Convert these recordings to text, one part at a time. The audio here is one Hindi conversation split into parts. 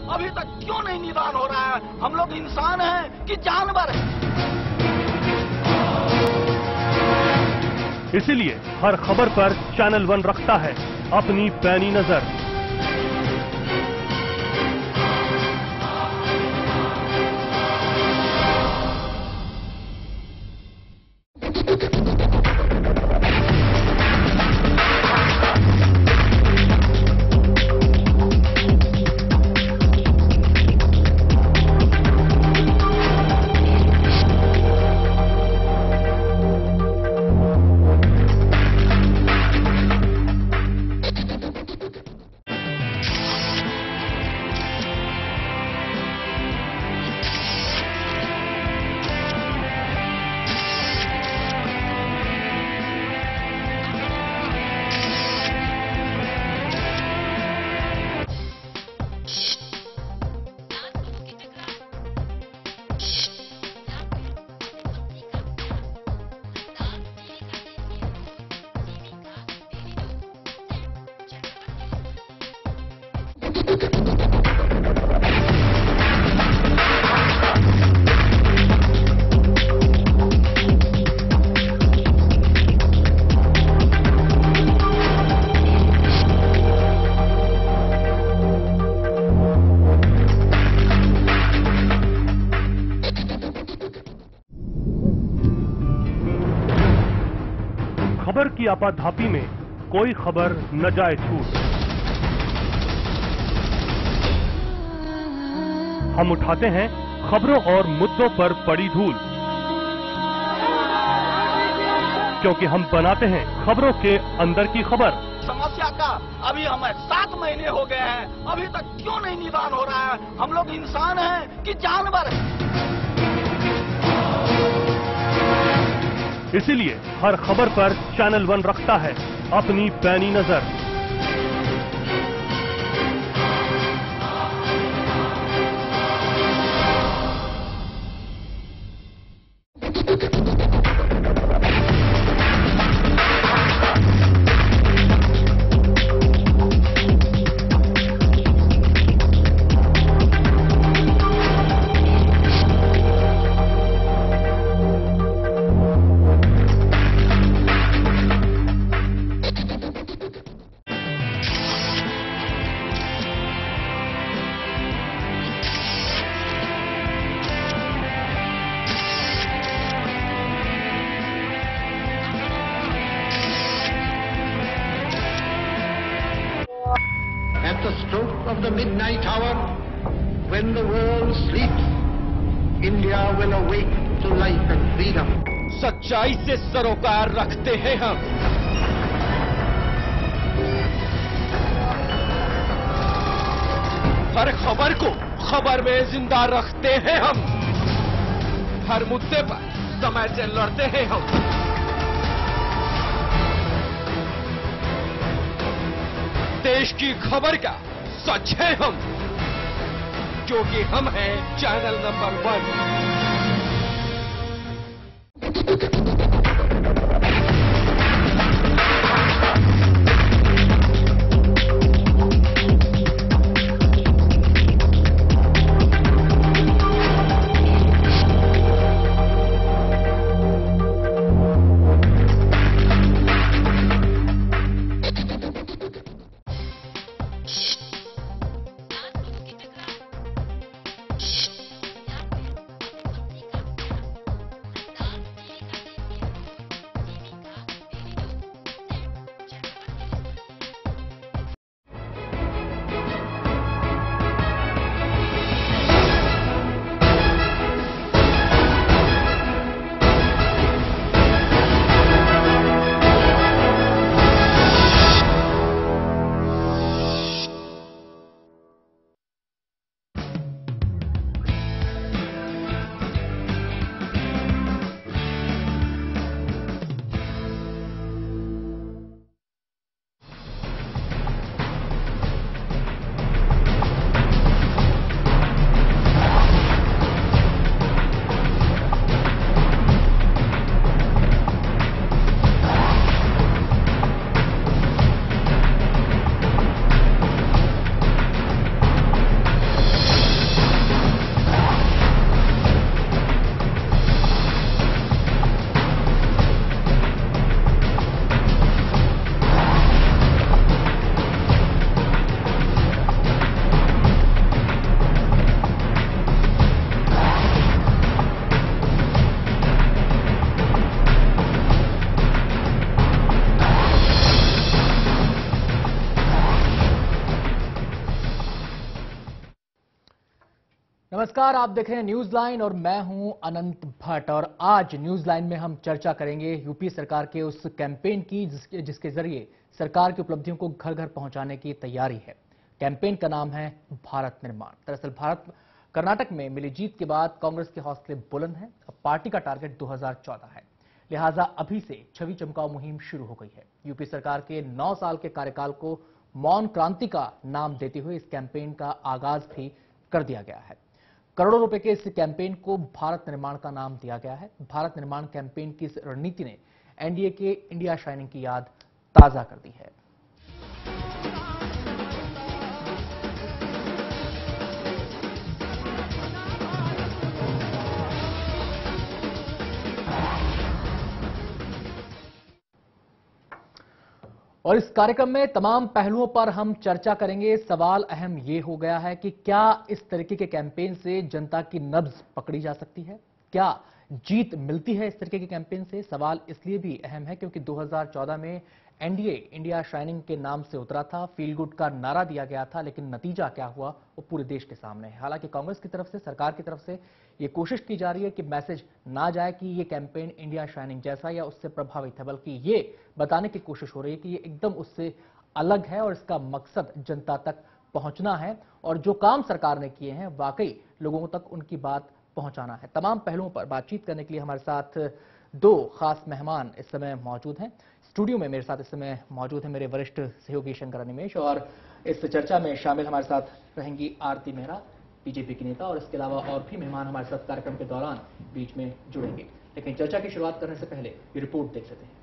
अभी तक क्यों नहीं निदान हो रहा है? हम लोग इंसान हैं कि जानवर हैं? इसीलिए हर खबर पर चैनल वन रखता है अपनी पैनी नजर। खबर की आपाधापी में कोई खबर न जाए छूट। हम उठाते हैं खबरों और मुद्दों पर पड़ी धूल, क्योंकि हम बनाते हैं खबरों के अंदर की खबर। समस्या का अभी हमें 7 महीने हो गए हैं, अभी तक क्यों नहीं निदान हो रहा है? हम लोग इंसान हैं कि जानवर हैं? इसीलिए हर खबर पर चैनल वन रखता है अपनी पैनी नजर। At the stroke of the midnight hour, when the world sleeps, India will awake to life and freedom. सच्चाई से सरोकार रखते हैं हम। हर खबर को खबर में जिंदा रखते हैं हम। हर मुद्दे पर समय से लड़ते हैं हम। देश की खबर का सच है हम, क्योंकि हम हैं चैनल नंबर 1। नमस्कार, आप देख रहे हैं न्यूज लाइन और मैं हूं अनंत भट्ट। और आज न्यूज लाइन में हम चर्चा करेंगे यूपी सरकार के उस कैंपेन की जिसके जरिए सरकार की उपलब्धियों को घर घर पहुंचाने की तैयारी है। कैंपेन का नाम है भारत निर्माण। दरअसल कर्नाटक में मिली जीत के बाद कांग्रेस के हौसले बुलंद हैं। अब पार्टी का टारगेट 2014 है, लिहाजा अभी से छवि चमकाओ मुहिम शुरू हो गई है। यूपी सरकार के 9 साल के कार्यकाल को मौन क्रांति का नाम देते हुए इस कैंपेन का आगाज भी कर दिया गया है। करोड़ों रुपए के इस कैंपेन को भारत निर्माण का नाम दिया गया है। भारत निर्माण कैंपेन की इस रणनीति ने एनडीए के इंडिया शाइनिंग की याद ताजा कर दी है। और इस कार्यक्रम में तमाम पहलुओं पर हम चर्चा करेंगे। सवाल अहम ये हो गया है कि क्या इस तरीके के कैंपेन से जनता की नब्ज पकड़ी जा सकती है? क्या जीत मिलती है इस तरीके के कैंपेन से? सवाल इसलिए भी अहम है क्योंकि 2014 में एनडीए इंडिया शाइनिंग के नाम से उतरा था, फील गुड का नारा दिया गया था, लेकिन नतीजा क्या हुआ वो पूरे देश के सामने है। हालांकि कांग्रेस की तरफ से, सरकार की तरफ से ये कोशिश की जा रही है कि मैसेज ना जाए कि ये कैंपेन इंडिया शाइनिंग जैसा या उससे प्रभावित है, बल्कि ये बताने की कोशिश हो रही है कि ये एकदम उससे अलग है और इसका मकसद जनता तक पहुंचना है और जो काम सरकार ने किए हैं वाकई लोगों तक उनकी बात पहुंचाना है। तमाम पहलुओं पर बातचीत करने के लिए हमारे साथ दो खास मेहमान इस समय मौजूद हैं। स्टूडियो में मेरे साथ इस समय मौजूद हैं मेरे वरिष्ठ सहयोगी शंकर निमेश, और इस चर्चा में शामिल हमारे साथ रहेंगी आरती मेहरा, बीजेपी की नेता, और इसके अलावा और भी मेहमान हमारे साथ कार्यक्रम के दौरान बीच में जुड़ेंगे। लेकिन चर्चा की शुरुआत करने से पहले ये रिपोर्ट देख लेते हैं।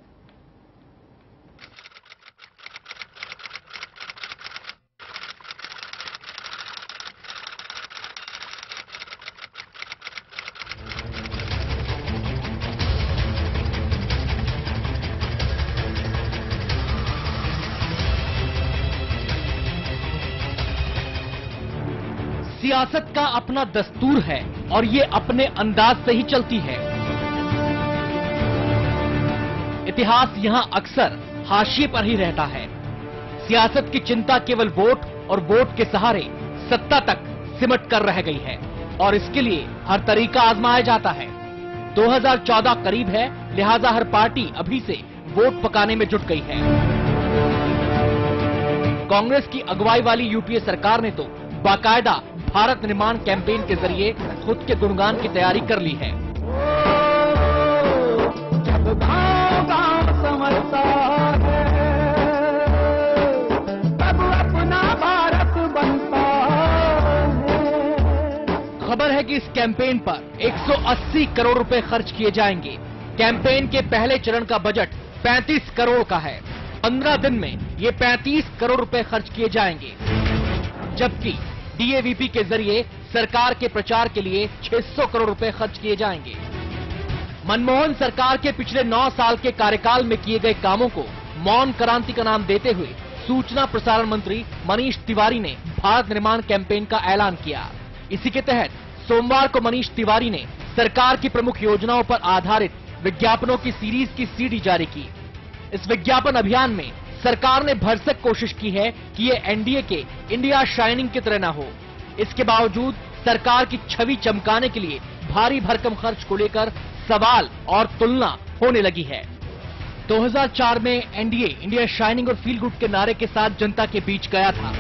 सियासत का अपना दस्तूर है और ये अपने अंदाज से ही चलती है। इतिहास यहां अक्सर हाशिए पर ही रहता है। सियासत की चिंता केवल वोट और वोट के सहारे सत्ता तक सिमट कर रह गई है और इसके लिए हर तरीका आजमाया जाता है। 2014 करीब है, लिहाजा हर पार्टी अभी से वोट पकाने में जुट गई है। कांग्रेस की अगुवाई वाली यूपीए सरकार ने तो बाकायदा भारत निर्माण कैंपेन के जरिए खुद के गुणगान की तैयारी कर ली है। जब गाँव संवरता है, तब अपना भारत बनता है। खबर है कि इस कैंपेन पर 180 करोड़ रुपए खर्च किए जाएंगे। कैंपेन के पहले चरण का बजट 35 करोड़ का है। 15 दिन में ये 35 करोड़ रुपए खर्च किए जाएंगे, जबकि डीएवीपी के जरिए सरकार के प्रचार के लिए 600 करोड़ रुपए खर्च किए जाएंगे। मनमोहन सरकार के पिछले 9 साल के कार्यकाल में किए गए कामों को मौन क्रांति का नाम देते हुए सूचना प्रसारण मंत्री मनीष तिवारी ने भारत निर्माण कैंपेन का ऐलान किया। इसी के तहत सोमवार को मनीष तिवारी ने सरकार की प्रमुख योजनाओं पर आधारित विज्ञापनों की सीरीज की सीडी जारी की। इस विज्ञापन अभियान में सरकार ने भरसक कोशिश की है कि ये एनडीए के इंडिया शाइनिंग की तरह न हो। इसके बावजूद सरकार की छवि चमकाने के लिए भारी भरकम खर्च को लेकर सवाल और तुलना होने लगी है। 2004 में एनडीए इंडिया शाइनिंग और फील गुड के नारे के साथ जनता के बीच गया था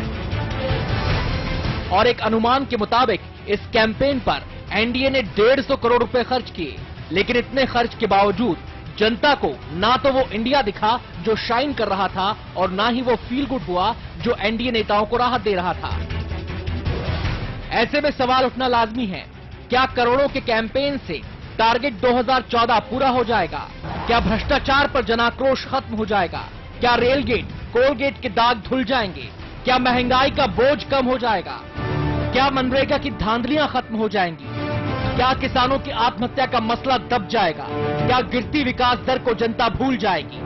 और एक अनुमान के मुताबिक इस कैंपेन पर एनडीए ने 150 करोड़ रुपए खर्च किए। लेकिन इतने खर्च के बावजूद जनता को ना तो वो इंडिया दिखा जो शाइन कर रहा था और ना ही वो फील गुड हुआ जो एनडीए नेताओं को राहत दे रहा था। ऐसे में सवाल उठना लाजमी है, क्या करोड़ों के कैंपेन से टारगेट 2014 पूरा हो जाएगा? क्या भ्रष्टाचार पर जनाक्रोश खत्म हो जाएगा? क्या रेलगेट, कोलगेट के दाग धुल जाएंगे? क्या महंगाई का बोझ कम हो जाएगा? क्या मनरेगा की धांधलियां खत्म हो जाएंगी? क्या किसानों की आत्महत्या का मसला दब जाएगा? क्या गिरती विकास दर को जनता भूल जाएगी?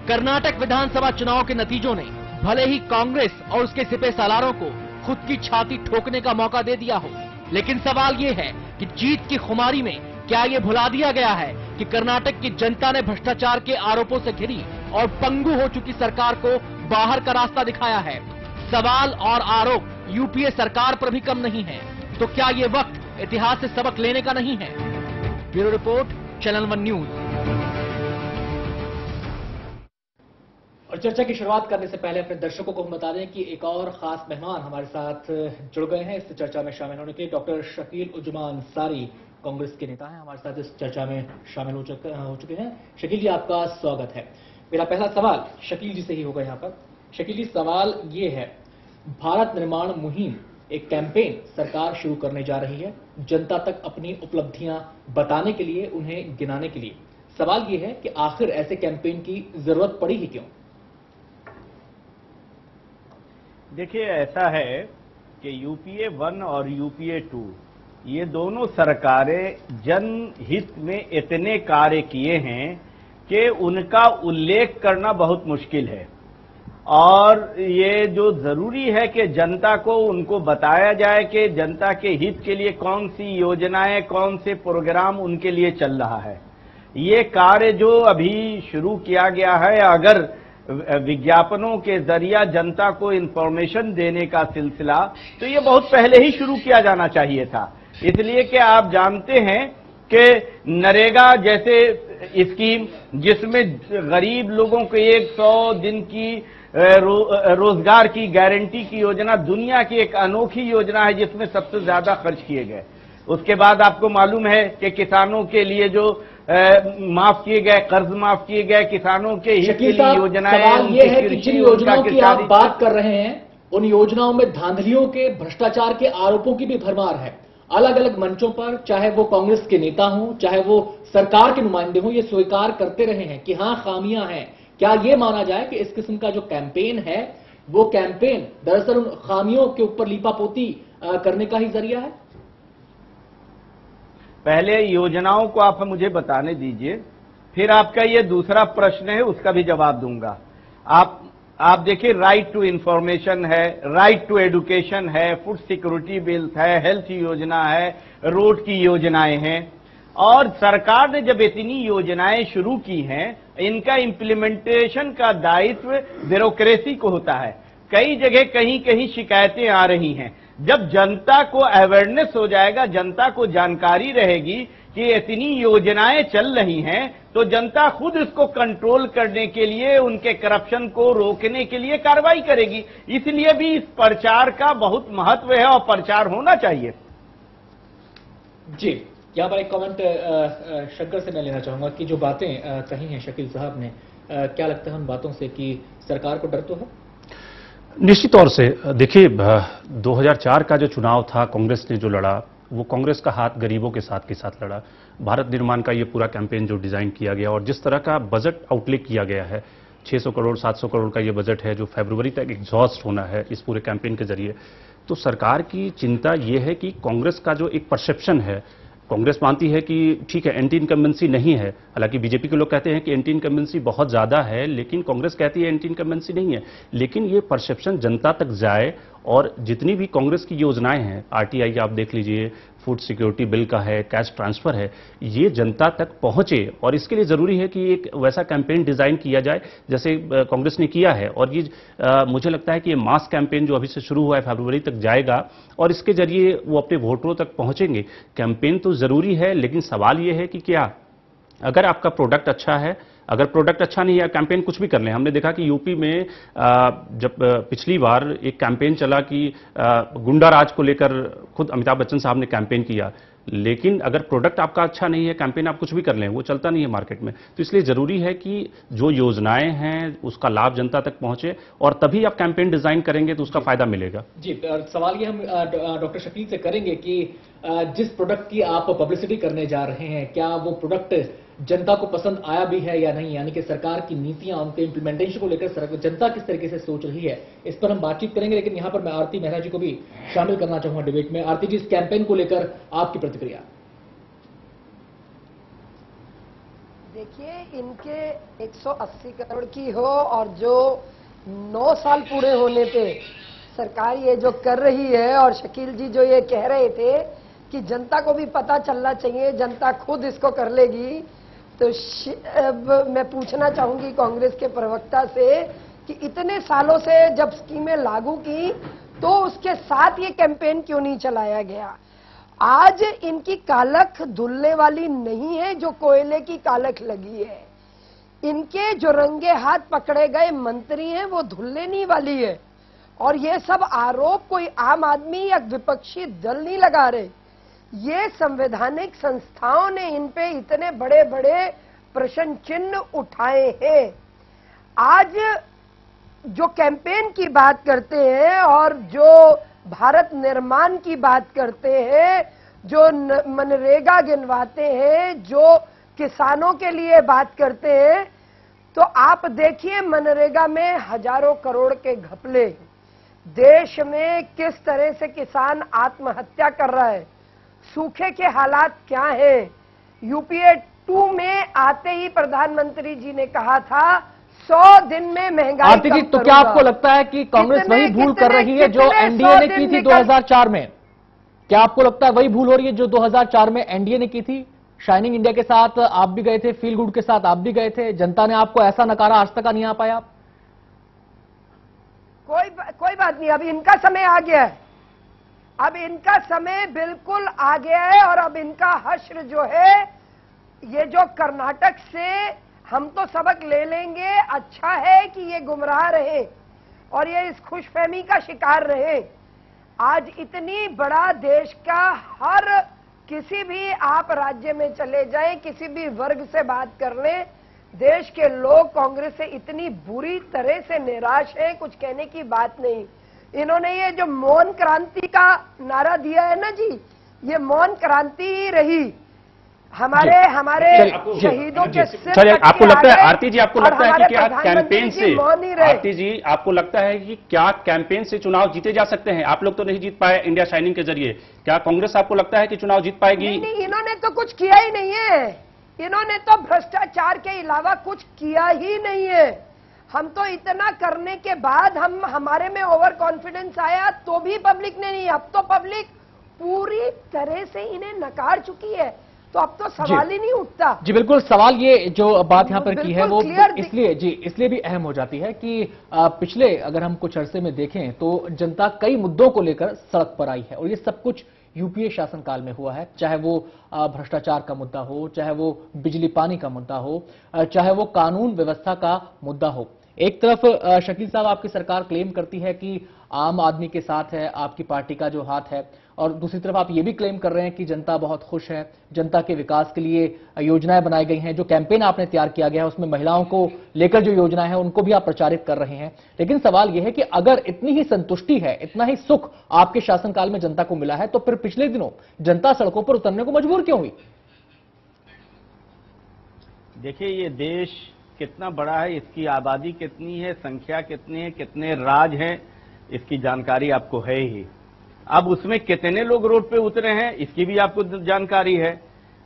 कर्नाटक विधानसभा चुनाव के नतीजों ने भले ही कांग्रेस और उसके सिपह सालारों को खुद की छाती ठोकने का मौका दे दिया हो, लेकिन सवाल ये है कि जीत की खुमारी में क्या ये भुला दिया गया है कि कर्नाटक की जनता ने भ्रष्टाचार के आरोपों से घिरी और पंगु हो चुकी सरकार को बाहर का रास्ता दिखाया है। सवाल और आरोप यूपीए सरकार पर भी कम नहीं है। तो क्या ये वक्त इतिहास से सबक लेने का नहीं है? Bureau report, channel 1 news. और चर्चा की शुरुआत करने से पहले अपने दर्शकों को हम बता दें कि एक और खास मेहमान हमारे साथ जुड़ गए हैं इस चर्चा में शामिल होने के लिए। डॉक्टर शकील उज्जमान अंसारी कांग्रेस के नेता हैं, हमारे साथ इस चर्चा में शामिल हो चुके हैं। शकील जी, आपका स्वागत है। मेरा पहला सवाल शकील जी से ही होगा यहाँ पर। शकील जी, सवाल ये है, भारत निर्माण मुहिम एक कैंपेन सरकार शुरू करने जा रही है जनता तक अपनी उपलब्धियां बताने के लिए, उन्हें गिनाने के लिए। सवाल ये है कि आखिर ऐसे कैंपेन की जरूरत पड़ी ही क्यों? देखिए, ऐसा है कि यूपीए 1 और यूपीए 2 ये दोनों सरकारें जनहित में इतने कार्य किए हैं कि उनका उल्लेख करना बहुत मुश्किल है। और ये जो जरूरी है कि जनता को उनको बताया जाए कि जनता के हित के लिए कौन सी योजनाएं, कौन से प्रोग्राम उनके लिए चल रहा है। ये कार्य जो अभी शुरू किया गया है, अगर विज्ञापनों के जरिया जनता को इंफॉर्मेशन देने का सिलसिला, तो ये बहुत पहले ही शुरू किया जाना चाहिए था। इसलिए कि आप जानते हैं कि नरेगा जैसे स्कीम, जिसमें गरीब लोगों को 100 दिन की रोजगार की गारंटी की योजना, दुनिया की एक अनोखी योजना है जिसमें सबसे ज्यादा खर्च किए गए। उसके बाद आपको मालूम है कि किसानों के लिए जो माफ किए गए, कर्ज माफ किए गए, किसानों के हित के लिए योजनाएं। सवाल ये है कि जिन योजनाओं की आप बात कर रहे हैं, उन योजनाओं में धांधलियों के, भ्रष्टाचार के आरोपों की भी भरमार है। अलग अलग मंचों पर, चाहे वो कांग्रेस के नेता हों, चाहे वो सरकार के नुमाइंदे हों, ये स्वीकार करते रहे हैं कि हां, खामियां हैं। क्या ये माना जाए कि इस किस्म का जो कैंपेन है, वो कैंपेन दरअसल उन खामियों के ऊपर लीपापोती करने का ही जरिया है? पहले योजनाओं को आप मुझे बताने दीजिए, फिर आपका ये दूसरा प्रश्न है, उसका भी जवाब दूंगा। आप देखिए, राइट टू इंफॉर्मेशन है, राइट टू एजुकेशन है, फूड सिक्योरिटी बिल्स है, हेल्थ योजना है, रोड की योजनाएं हैं। और सरकार ने जब इतनी योजनाएं शुरू की हैं, इनका इंप्लीमेंटेशन का दायित्व ब्यूरोक्रेसी को होता है। कई जगह कहीं कहीं शिकायतें आ रही हैं। जब जनता को अवेयरनेस हो जाएगा, जनता को जानकारी रहेगी कि इतनी योजनाएं चल रही हैं, तो जनता खुद इसको कंट्रोल करने के लिए, उनके करप्शन को रोकने के लिए कार्रवाई करेगी। इसलिए भी इस प्रचार का बहुत महत्व है और प्रचार होना चाहिए। जी, यहाँ पर एक कमेंट शंकर से मैं लेना चाहूंगा कि जो बातें कही हैं शकील साहब ने, क्या लगता है उन बातों से कि सरकार को डर तो है? निश्चित तौर से देखिए, 2004 का जो चुनाव था, कांग्रेस ने जो लड़ा, वो कांग्रेस का हाथ गरीबों के साथ लड़ा। भारत निर्माण का ये पूरा कैंपेन जो डिजाइन किया गया और जिस तरह का बजट आउटले किया गया है, 600 करोड़ 700 करोड़ का ये बजट है जो फरवरी तक एग्जॉस्ट होना है इस पूरे कैंपेन के जरिए। तो सरकार की चिंता ये है कि कांग्रेस का जो एक परसेप्शन है, कांग्रेस मानती है कि ठीक है, एंटी इनकम्बेंसी नहीं है। हालांकि बीजेपी के लोग कहते हैं कि एंटी इनकम्बेंसी बहुत ज्यादा है, लेकिन कांग्रेस कहती है एंटी इनकम्बेंसी नहीं है। लेकिन ये परसेप्शन जनता तक जाए और जितनी भी कांग्रेस की योजनाएं हैं, आरटीआई आप देख लीजिए, फूड सिक्योरिटी बिल का है, कैश ट्रांसफर है, ये जनता तक पहुंचे। और इसके लिए जरूरी है कि एक वैसा कैंपेन डिजाइन किया जाए जैसे कांग्रेस ने किया है। और ये मुझे लगता है कि ये मास कैंपेन जो अभी से शुरू हुआ है, फरवरी तक जाएगा और इसके जरिए वो अपने वोटरों तक पहुंचेंगे। कैंपेन तो जरूरी है, लेकिन सवाल ये है कि क्या अगर आपका प्रोडक्ट अच्छा है, अगर प्रोडक्ट अच्छा नहीं है, कैंपेन कुछ भी कर लें। हमने देखा कि यूपी में जब पिछली बार एक कैंपेन चला कि गुंडा राज को लेकर खुद अमिताभ बच्चन साहब ने कैंपेन किया, लेकिन अगर प्रोडक्ट आपका अच्छा नहीं है, कैंपेन आप कुछ भी कर लें, वो चलता नहीं है मार्केट में। तो इसलिए जरूरी है कि जो योजनाएं हैं उसका लाभ जनता तक पहुंचे और तभी आप कैंपेन डिजाइन करेंगे तो उसका फायदा मिलेगा। जी, सवाल ये हम डॉक्टर शकील से करेंगे कि जिस प्रोडक्ट की आप पब्लिसिटी करने जा रहे हैं, क्या वो प्रोडक्ट जनता को पसंद आया भी है या नहीं? यानी कि सरकार की नीतियां, उनके इंप्लीमेंटेशन को लेकर जनता किस तरीके से सोच रही है, इस पर हम बातचीत करेंगे। लेकिन यहां पर मैं आरती मेहरा जी को भी शामिल करना चाहूंगा डिबेट में। आरती जी, इस कैंपेन को लेकर आपकी प्रतिक्रिया? देखिए, इनके 180 करोड़ की हो और जो 9 साल पूरे होने पे सरकार ये जो कर रही है, और शकील जी जो ये कह रहे थे कि जनता को भी पता चलना चाहिए, जनता खुद इसको कर लेगी, तो मैं पूछना चाहूंगी कांग्रेस के प्रवक्ता से कि इतने सालों से जब स्कीमें लागू की तो उसके साथ ये कैंपेन क्यों नहीं चलाया गया? आज इनकी कालख धुलने वाली नहीं है जो कोयले की कालख लगी है। इनके जो रंगे हाथ पकड़े गए मंत्री हैं वो धुलने नहीं वाली है। और ये सब आरोप कोई आम आदमी या विपक्षी दल नहीं लगा रहे, ये संवैधानिक संस्थाओं ने इन पे इतने बड़े बड़े प्रश्न चिन्ह उठाए हैं। आज जो कैंपेन की बात करते हैं और जो भारत निर्माण की बात करते हैं, जो मनरेगा गिनवाते हैं, जो किसानों के लिए बात करते हैं, तो आप देखिए मनरेगा में हजारों करोड़ के घपले, देश में किस तरह से किसान आत्महत्या कर रहा है, सूखे के हालात क्या हैं। यूपीए 2 में आते ही प्रधानमंत्री जी ने कहा था 100 दिन में महंगाई आरती जी, तो क्या आपको लगता है कि कांग्रेस वही भूल कर रही है जो एनडीए ने की थी 2004 में? क्या आपको लगता है वही भूल हो रही है जो 2004 में एनडीए ने की थी? शाइनिंग इंडिया के साथ आप भी गए थे, फील गुड के साथ आप भी गए थे, जनता ने आपको ऐसा नकारा, आज तक नहीं आ पाया आप? कोई बात नहीं, अब इनका समय आ गया है, अब इनका समय बिल्कुल आ गया है। और अब इनका हश्र जो है, ये जो कर्नाटक से हम तो सबक ले लेंगे, अच्छा है कि ये गुमराह रहे और ये इस खुशफहमी का शिकार रहे। आज इतनी बड़ा देश का हर किसी भी आप राज्य में चले जाएं, किसी भी वर्ग से बात कर लें, देश के लोग कांग्रेस से इतनी बुरी तरह से निराश हैं, कुछ कहने की बात नहीं। इन्होंने ये जो मौन क्रांति का नारा दिया है ना जी, ये मौन क्रांति ही रही। हमारे शहीदों के सिर चलिए, आपको लगता है आरती जी, आपको लगता है कि क्या कैंपेन से, आरती आरती जी आपको लगता है कि क्या कैंपेन से चुनाव जीते जा सकते हैं? आप लोग तो नहीं जीत पाए इंडिया शाइनिंग के जरिए, क्या कांग्रेस आपको लगता है कि चुनाव जीत पाएगी? नहीं, इन्होंने तो कुछ किया ही नहीं है, इन्होंने तो भ्रष्टाचार के अलावा कुछ किया ही नहीं है। हम तो इतना करने के बाद हमारे में ओवर कॉन्फिडेंस आया तो भी पब्लिक ने नहीं, अब तो पब्लिक पूरी तरह से इन्हें नकार चुकी है, तो अब तो सवाल ही नहीं उठता। जी बिल्कुल, सवाल ये जो बात यहां पर की है वो इसलिए भी अहम हो जाती है कि पिछले अगर हम कुछ अरसे में देखें तो जनता कई मुद्दों को लेकर सड़क पर आई है और ये सब कुछ यूपीए शासनकाल में हुआ है। चाहे वो भ्रष्टाचार का मुद्दा हो, चाहे वो बिजली पानी का मुद्दा हो, चाहे वो कानून व्यवस्था का मुद्दा हो। एक तरफ शकील साहब आपकी सरकार क्लेम करती है कि आम आदमी के साथ है, आपकी पार्टी का जो हाथ है, और दूसरी तरफ आप ये भी क्लेम कर रहे हैं कि जनता बहुत खुश है, जनता के विकास के लिए योजनाएं बनाई गई हैं, जो कैंपेन आपने तैयार किया गया है उसमें महिलाओं को लेकर जो योजनाएं हैं उनको भी आप प्रचारित कर रहे हैं। लेकिन सवाल यह है कि अगर इतनी ही संतुष्टि है, इतना ही सुख आपके शासनकाल में जनता को मिला है, तो फिर पिछले दिनों जनता सड़कों पर उतरने को मजबूर क्यों हुई? देखिए, ये देश कितना बड़ा है, इसकी आबादी कितनी है, संख्या कितनी है, कितने राज्य हैं, इसकी जानकारी आपको है ही। अब उसमें कितने लोग रोड पे उतरे हैं इसकी भी आपको जानकारी है।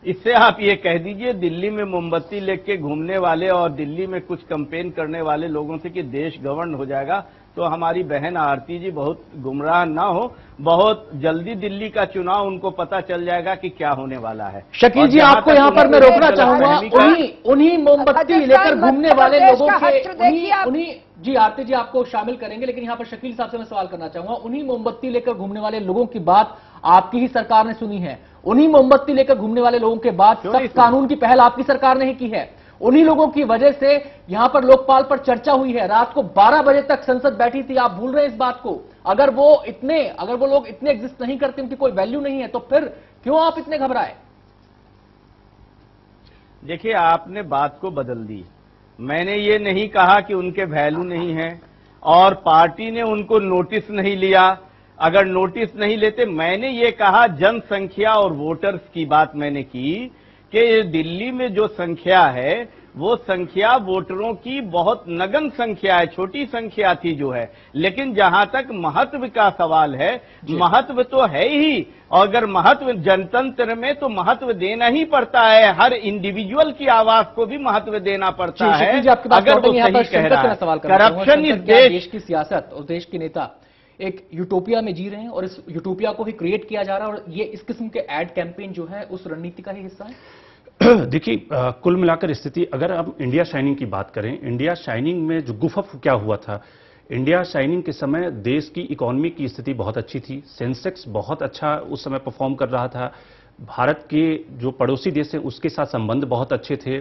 इससे आप ये कह दीजिए दिल्ली में मोमबत्ती लेके घूमने वाले और दिल्ली में कुछ कैंपेन करने वाले लोगों से कि देश गवर्न हो जाएगा, तो हमारी बहन आरती जी बहुत गुमराह ना हो, बहुत जल्दी दिल्ली का चुनाव उनको पता चल जाएगा कि क्या होने वाला है। शकील जी, आपको यहां पर मैं रोकना चाहूंगा, उन्हीं मोमबत्ती लेकर घूमने वाले लोगों के जी आरती जी आपको शामिल करेंगे, लेकिन यहां पर शकील साहब से मैं सवाल करना चाहूंगा, उन्हीं मोमबत्ती लेकर घूमने वाले लोगों की बात आपकी ही सरकार ने सुनी है, उन्हीं मोमबत्ती लेकर घूमने वाले लोगों के बाद सख्त कानून की पहल आपकी सरकार ने ही की है, उन्हीं लोगों की वजह से यहां पर लोकपाल पर चर्चा हुई है, रात को 12 बजे तक संसद बैठी थी। आप भूल रहे हैं इस बात को? अगर वो लोग इतने एग्जिस्ट नहीं करते, उनकी कोई वैल्यू नहीं है, तो फिर क्यों आप इतने घबराए? देखिए, आपने बात को बदल दी। मैंने ये नहीं कहा कि उनके वैल्यू नहीं है और पार्टी ने उनको नोटिस नहीं लिया। अगर नोटिस नहीं लेते, मैंने ये कहा जनसंख्या और वोटर्स की बात मैंने की कि दिल्ली में जो संख्या है वो संख्या वोटरों की बहुत नगण्य संख्या है, छोटी संख्या थी जो है, लेकिन जहां तक महत्व का सवाल है, महत्व तो है ही, और अगर महत्व जनतंत्र में तो महत्व देना ही पड़ता है, हर इंडिविजुअल की आवाज को भी महत्व देना पड़ता है। अगर वो सही कह रहा है, करप्शन इस देश की सियासत और देश के नेता एक यूटोपिया में जी रहे हैं और इस यूटोपिया को ही क्रिएट किया जा रहा है, और ये इस किस्म के एड कैंपेन जो है उस रणनीति का ही हिस्सा है। देखिए, कुल मिलाकर स्थिति, अगर हम इंडिया शाइनिंग की बात करें, इंडिया शाइनिंग में जो गुफफ क्या हुआ था, इंडिया शाइनिंग के समय देश की इकोनॉमी की स्थिति बहुत अच्छी थी, सेंसेक्स बहुत अच्छा उस समय परफॉर्म कर रहा था, भारत के जो पड़ोसी देश हैं उसके साथ संबंध बहुत अच्छे थे,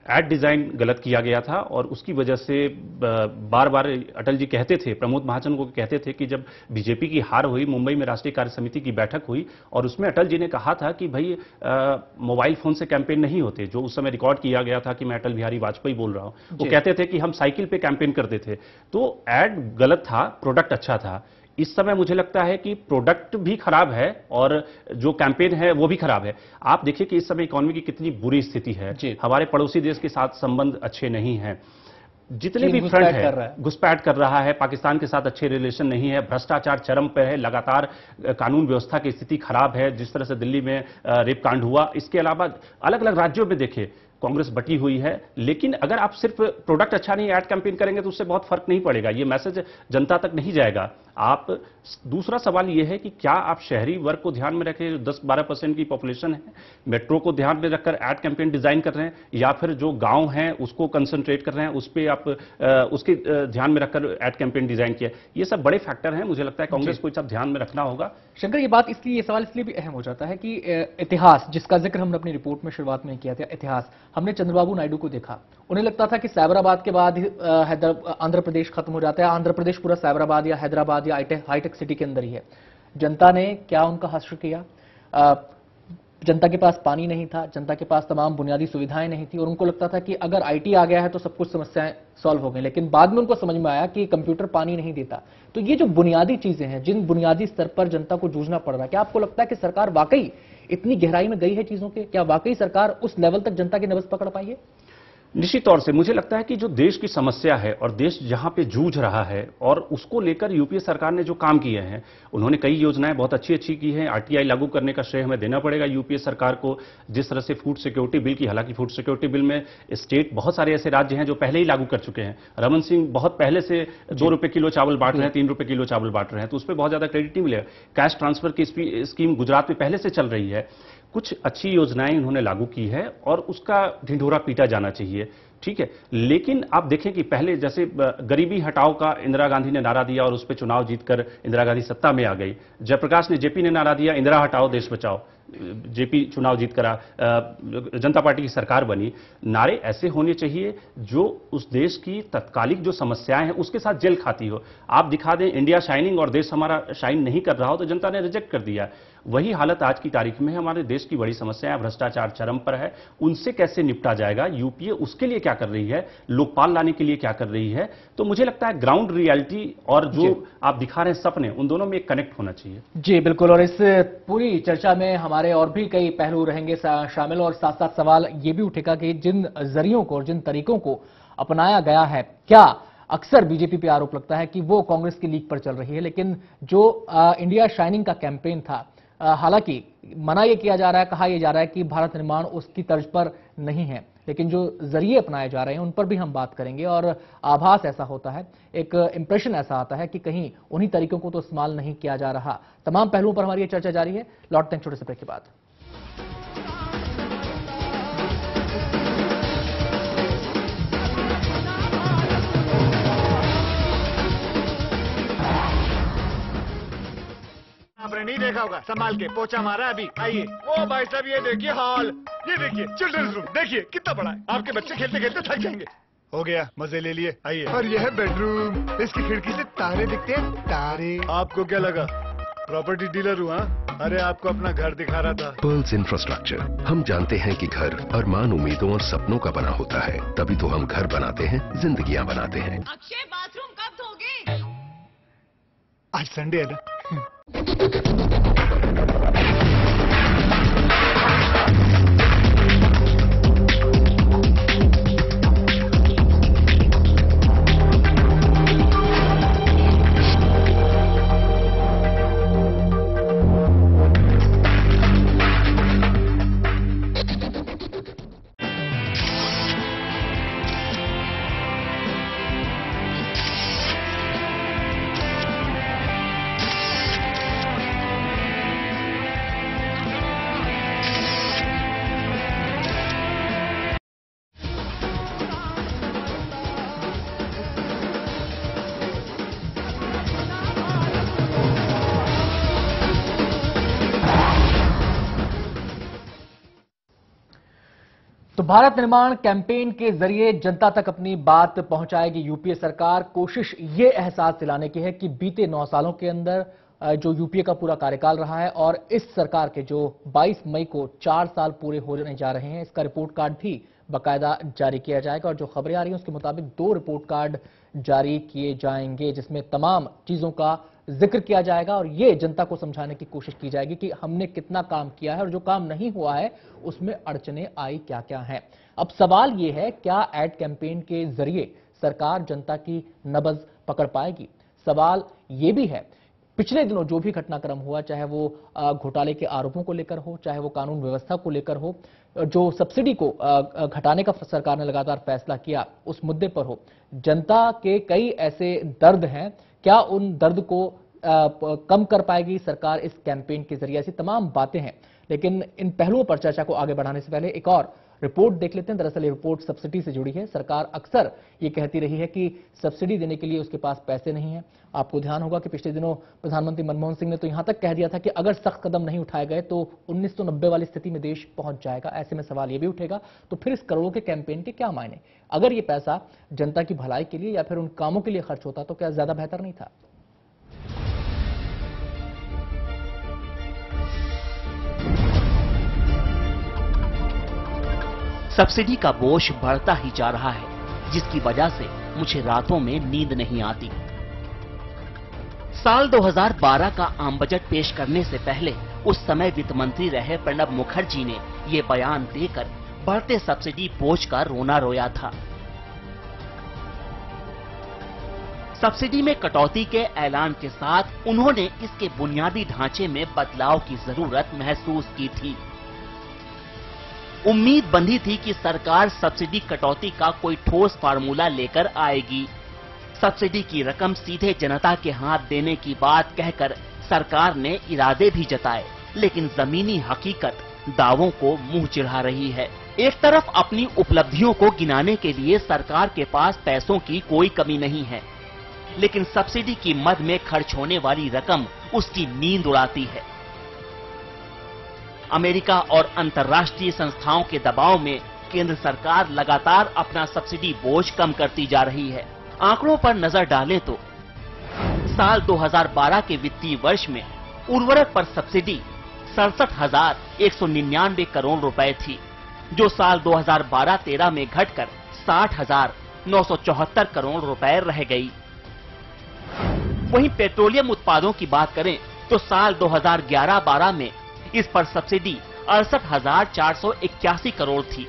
एड डिजाइन गलत किया गया था और उसकी वजह से बार बार अटल जी कहते थे, प्रमोद महाजन को कहते थे कि जब बीजेपी की हार हुई, मुंबई में राष्ट्रीय कार्य समिति की बैठक हुई और उसमें अटल जी ने कहा था कि भाई मोबाइल फोन से कैंपेन नहीं होते, जो उस समय रिकॉर्ड किया गया था कि मैं अटल बिहारी वाजपेयी बोल रहा हूं। वो कहते थे कि हम साइकिल पे कैंपेन करते थे। तो एड गलत था, प्रोडक्ट अच्छा था। इस समय मुझे लगता है कि प्रोडक्ट भी खराब है और जो कैंपेन है वो भी खराब है। आप देखिए कि इस समय इकोनॉमी की कितनी बुरी स्थिति है, हमारे पड़ोसी देश के साथ संबंध अच्छे नहीं हैं, जितने भी फ्रंट है घुसपैठ कर रहा है, पाकिस्तान के साथ अच्छे रिलेशन नहीं है, भ्रष्टाचार चरम पर है, लगातार कानून व्यवस्था की स्थिति खराब है, जिस तरह से दिल्ली में रेप कांड हुआ। इसके अलावा अलग अलग राज्यों में देखिए कांग्रेस बटी हुई है, लेकिन अगर आप सिर्फ प्रोडक्ट अच्छा नहीं ऐड कैंपेन करेंगे तो उससे बहुत फर्क नहीं पड़ेगा, ये मैसेज जनता तक नहीं जाएगा। आप दूसरा सवाल यह है कि क्या आप शहरी वर्ग को ध्यान में रखें, जो 10-12% की पॉपुलेशन है, मेट्रो को ध्यान में रखकर ऐड कैंपेन डिजाइन कर रहे हैं, या फिर जो गांव हैं उसको कंसंट्रेट कर रहे हैं, उस पर आप उसके ध्यान में रखकर ऐड कैंपेन डिजाइन किया। ये सब बड़े फैक्टर हैं, मुझे लगता है कांग्रेस को सब ध्यान में रखना होगा। शंकर, ये सवाल इसलिए भी अहम हो जाता है कि इतिहास, जिसका जिक्र हमने अपनी रिपोर्ट में शुरुआत में किया था, इतिहास, हमने चंद्रबाबू नायडू को देखा, उन्हें लगता था कि साइबराबाद के बाद आंध्र प्रदेश खत्म हो जाता है, आंध्र प्रदेश पूरा साइबराबाद या हैदराबाद या हाईटेक सिटी के अंदर ही है। जनता ने क्या उनका हश्र किया? जनता के पास पानी नहीं था, जनता के पास तमाम बुनियादी सुविधाएं नहीं थी और उनको लगता था कि अगर आईटी आ गया है तो सब कुछ समस्याएं सॉल्व हो गई। लेकिन बाद में उनको समझ में आया कि कंप्यूटर पानी नहीं देता। तो ये जो बुनियादी चीजें हैं, जिन बुनियादी स्तर पर जनता को जूझना पड़ रहा है, क्या आपको लगता है कि सरकार वाकई इतनी गहराई में गई है चीजों के? क्या वाकई सरकार उस लेवल तक जनता की नब्ज पकड़ पाई है? निश्चित तौर से मुझे लगता है कि जो देश की समस्या है और देश जहां पे जूझ रहा है और उसको लेकर यूपीए सरकार ने जो काम किए हैं, उन्होंने कई योजनाएं बहुत अच्छी की हैं। आरटीआई लागू करने का श्रेय हमें देना पड़ेगा यूपीए सरकार को। जिस तरह से फूड सिक्योरिटी बिल की, हालांकि फूड सिक्योरिटी बिल में स्टेट बहुत सारे ऐसे राज्य हैं जो पहले ही लागू कर चुके हैं। रमन सिंह बहुत पहले से 2 रुपए किलो चावल बांट रहे हैं, 3 रुपए किलो चावल बांट रहे हैं, तो उस पर बहुत ज्यादा क्रेडिट नहीं मिलेगा। कैश ट्रांसफर की स्कीम गुजरात में पहले से चल रही है। कुछ अच्छी योजनाएं उन्होंने लागू की है और उसका ढिंढोरा पीटा जाना चाहिए, ठीक है। लेकिन आप देखें कि पहले जैसे गरीबी हटाओ का इंदिरा गांधी ने नारा दिया और उस पर चुनाव जीतकर इंदिरा गांधी सत्ता में आ गई। जयप्रकाश ने, जेपी ने नारा दिया इंदिरा हटाओ देश बचाओ, जेपी चुनाव जीत कर जनता पार्टी की सरकार बनी। नारे ऐसे होने चाहिए जो उस देश की तत्कालिक जो समस्याएं हैं उसके साथ जेल खाती हो। आप दिखा दें इंडिया शाइनिंग और देश हमारा शाइन नहीं कर रहा हो तो जनता ने रिजेक्ट कर दिया। वही हालत आज की तारीख में है। हमारे देश की बड़ी समस्या है, भ्रष्टाचार चरम पर है, उनसे कैसे निपटा जाएगा, यूपीए उसके लिए क्या कर रही है, लोकपाल लाने के लिए क्या कर रही है। तो मुझे लगता है ग्राउंड रियलिटी और जो आप दिखा रहे हैं सपने, उन दोनों में एक कनेक्ट होना चाहिए। जी बिल्कुल, और इस पूरी चर्चा में हमारे और भी कई पहलू रहेंगे शामिल, और साथ साथ सवाल ये भी उठेगा कि जिन जरियों को और जिन तरीकों को अपनाया गया है, क्या अक्सर बीजेपी पे आरोप लगता है कि वो कांग्रेस की लीक पर चल रही है, लेकिन जो इंडिया शाइनिंग का कैंपेन था, हालांकि मना ये किया जा रहा है, कहा यह जा रहा है कि भारत निर्माण उसकी तर्ज पर नहीं है, लेकिन जो जरिए अपनाए जा रहे हैं उन पर भी हम बात करेंगे। और आभास ऐसा होता है, एक इंप्रेशन ऐसा आता है कि कहीं उन्हीं तरीकों को तो इस्तेमाल नहीं किया जा रहा। तमाम पहलुओं पर हमारी ये चर्चा जारी है। लौटते हैं छोटे से ब्रेक के बाद। आपने नहीं देखा होगा, संभाल के पोछा मारा अभी। आइए। ओ भाई साहब, ये देखिए हॉल, ये देखिए चिल्ड्रंस रूम, देखिए कितना बड़ा है। आपके बच्चे खेलते खेलते थक जाएंगे। हो गया, मजे ले लिए। आइए। और यह है बेडरूम, इसकी खिड़की से तारे दिखते हैं, तारे। आपको क्या लगा प्रॉपर्टी डीलर हुआ? अरे आपको अपना घर दिखा रहा था। पर्ल्स इंफ्रास्ट्रक्चर, हम जानते हैं कि घर अरमान, उम्मीदों और सपनों का बना होता है, तभी तो हम घर बनाते हैं, जिंदगियां बनाते हैं। अक्षय, बाथरूम कब धोगे? आज संडे है ना। भारत निर्माण कैंपेन के जरिए जनता तक अपनी बात पहुंचाएगी यूपीए सरकार। कोशिश ये एहसास दिलाने की है कि बीते 9 सालों के अंदर जो यूपीए का पूरा कार्यकाल रहा है और इस सरकार के जो 22 मई को 4 साल पूरे होने जा रहे हैं, इसका रिपोर्ट कार्ड भी बाकायदा जारी किया जाएगा। और जो खबरें आ रही हैं उसके मुताबिक 2 रिपोर्ट कार्ड जारी किए जाएंगे जिसमें तमाम चीजों का जिक्र किया जाएगा और ये जनता को समझाने की कोशिश की जाएगी कि हमने कितना काम किया है और जो काम नहीं हुआ है उसमें अड़चने आई क्या क्या हैं। अब सवाल ये है, क्या एड कैंपेन के जरिए सरकार जनता की नब्ज पकड़ पाएगी? सवाल ये भी है, पिछले दिनों जो भी घटनाक्रम हुआ, चाहे वो घोटाले के आरोपों को लेकर हो, चाहे वो कानून व्यवस्था को लेकर हो, जो सब्सिडी को घटाने का सरकार ने लगातार फैसला किया उस मुद्दे पर हो, जनता के कई ऐसे दर्द हैं, क्या उन दर्द को कम कर पाएगी सरकार इस कैंपेन के जरिए? ऐसी तमाम बातें हैं। लेकिन इन पहलुओं पर चर्चा को आगे बढ़ाने से पहले एक और रिपोर्ट देख लेते हैं। दरअसल ये रिपोर्ट सब्सिडी से जुड़ी है। सरकार अक्सर ये कहती रही है कि सब्सिडी देने के लिए उसके पास पैसे नहीं है। आपको ध्यान होगा कि पिछले दिनों प्रधानमंत्री मनमोहन सिंह ने तो यहां तक कह दिया था कि अगर सख्त कदम नहीं उठाए गए तो 1990 वाली स्थिति में देश पहुंच जाएगा। ऐसे में सवाल यह भी उठेगा, तो फिर इस करोड़ों के कैंपेन के क्या मायने? अगर ये पैसा जनता की भलाई के लिए या फिर उन कामों के लिए खर्च होता तो क्या ज्यादा बेहतर नहीं था? सब्सिडी का बोझ बढ़ता ही जा रहा है, जिसकी वजह से मुझे रातों में नींद नहीं आती। साल 2012 का आम बजट पेश करने से पहले उस समय वित्त मंत्री रहे प्रणब मुखर्जी ने ये बयान देकर बढ़ते सब्सिडी बोझ का रोना रोया था। सब्सिडी में कटौती के ऐलान के साथ उन्होंने इसके बुनियादी ढांचे में बदलाव की जरूरत महसूस की थी। उम्मीद बंधी थी कि सरकार सब्सिडी कटौती का कोई ठोस फार्मूला लेकर आएगी। सब्सिडी की रकम सीधे जनता के हाथ देने की बात कहकर सरकार ने इरादे भी जताए, लेकिन जमीनी हकीकत दावों को मुंह चिढ़ा रही है। एक तरफ अपनी उपलब्धियों को गिनाने के लिए सरकार के पास पैसों की कोई कमी नहीं है, लेकिन सब्सिडी की मद में खर्च होने वाली रकम उसकी नींद उड़ाती है। अमेरिका और अंतर्राष्ट्रीय संस्थाओं के दबाव में केंद्र सरकार लगातार अपना सब्सिडी बोझ कम करती जा रही है। आंकड़ों पर नजर डालें तो साल 2012 के वित्तीय वर्ष में उर्वरक पर सब्सिडी 67,199 करोड़ रुपए थी, जो साल 2012-13 में घटकर 60,974 करोड़ रुपए रह गई। वहीं पेट्रोलियम उत्पादों की बात करें तो साल 2011-12 में इस पर सब्सिडी 68,481 करोड़ थी,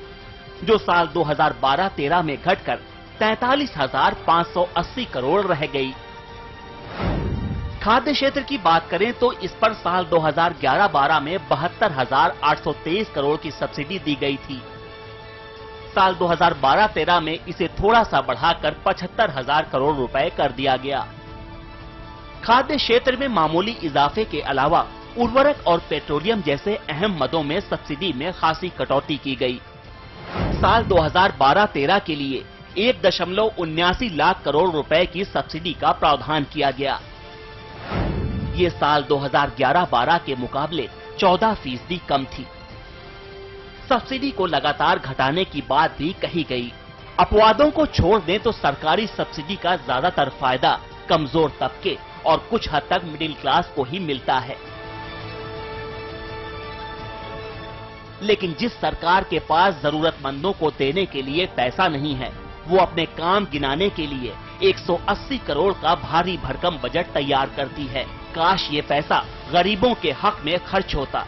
जो साल 2012-13 में घटकर 43,580 करोड़ रह गई। खाद्य क्षेत्र की बात करें तो इस पर साल 2011-12 में 72,823 करोड़ की सब्सिडी दी गई थी। साल 2012-13 में इसे थोड़ा सा बढ़ाकर 75,000 करोड़ रुपए कर दिया गया। खाद्य क्षेत्र में मामूली इजाफे के अलावा उर्वरक और पेट्रोलियम जैसे अहम मदों में सब्सिडी में खासी कटौती की गई। साल 2012-13 के लिए 1.79 लाख करोड़ रुपए की सब्सिडी का प्रावधान किया गया। ये साल 2011-12 के मुकाबले 14% कम थी। सब्सिडी को लगातार घटाने की बात भी कही गई। अपवादों को छोड़ दें तो सरकारी सब्सिडी का ज्यादातर फायदा कमजोर तबके और कुछ हद तक मिडिल क्लास को ही मिलता है। लेकिन जिस सरकार के पास जरूरतमंदों को देने के लिए पैसा नहीं है, वो अपने काम गिनाने के लिए 180 करोड़ का भारी भरकम बजट तैयार करती है। काश ये पैसा गरीबों के हक में खर्च होता।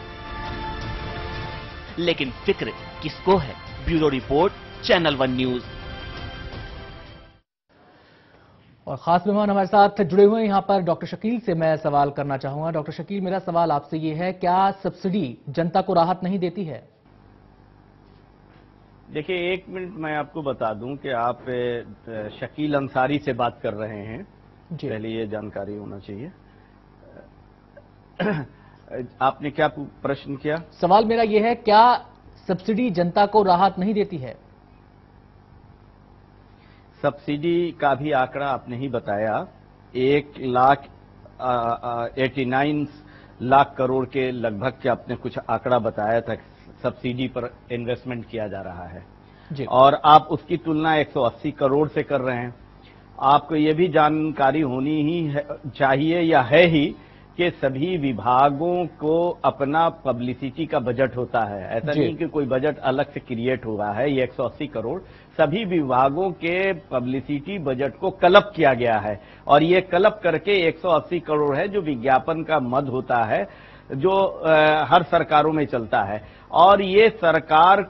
लेकिन फिक्र किसको है? Bureau report, channel 1 news. और खास मेहमान हमारे साथ जुड़े हुए हैं यहाँ पर डॉक्टर शकील से मैं सवाल करना चाहूंगा। डॉक्टर शकील, मेरा सवाल आपसे ये है, क्या सब्सिडी जनता को राहत नहीं देती है? देखिए, 1 मिनट मैं आपको बता दूं कि आप शकील अंसारी से बात कर रहे हैं। पहले ये जानकारी होना चाहिए। आपने क्या प्रश्न किया? सवाल मेरा ये है, क्या सब्सिडी जनता को राहत नहीं देती है? सब्सिडी का भी आंकड़ा आपने ही बताया। 1,89 लाख करोड़ के लगभग के आपने कुछ आंकड़ा बताया था, सब्सिडी पर इन्वेस्टमेंट किया जा रहा है। और आप उसकी तुलना 180 करोड़ से कर रहे हैं। आपको ये भी जानकारी होनी ही चाहिए या है ही कि सभी विभागों को अपना पब्लिसिटी का बजट होता है। ऐसा नहीं कि कोई बजट अलग से क्रिएट हुआ है। ये 180 करोड़ सभी विभागों के पब्लिसिटी बजट को क्लब किया गया है और ये क्लब करके 180 करोड़ है जो विज्ञापन का मद होता है जो हर सरकारों में चलता है। और ये सरकार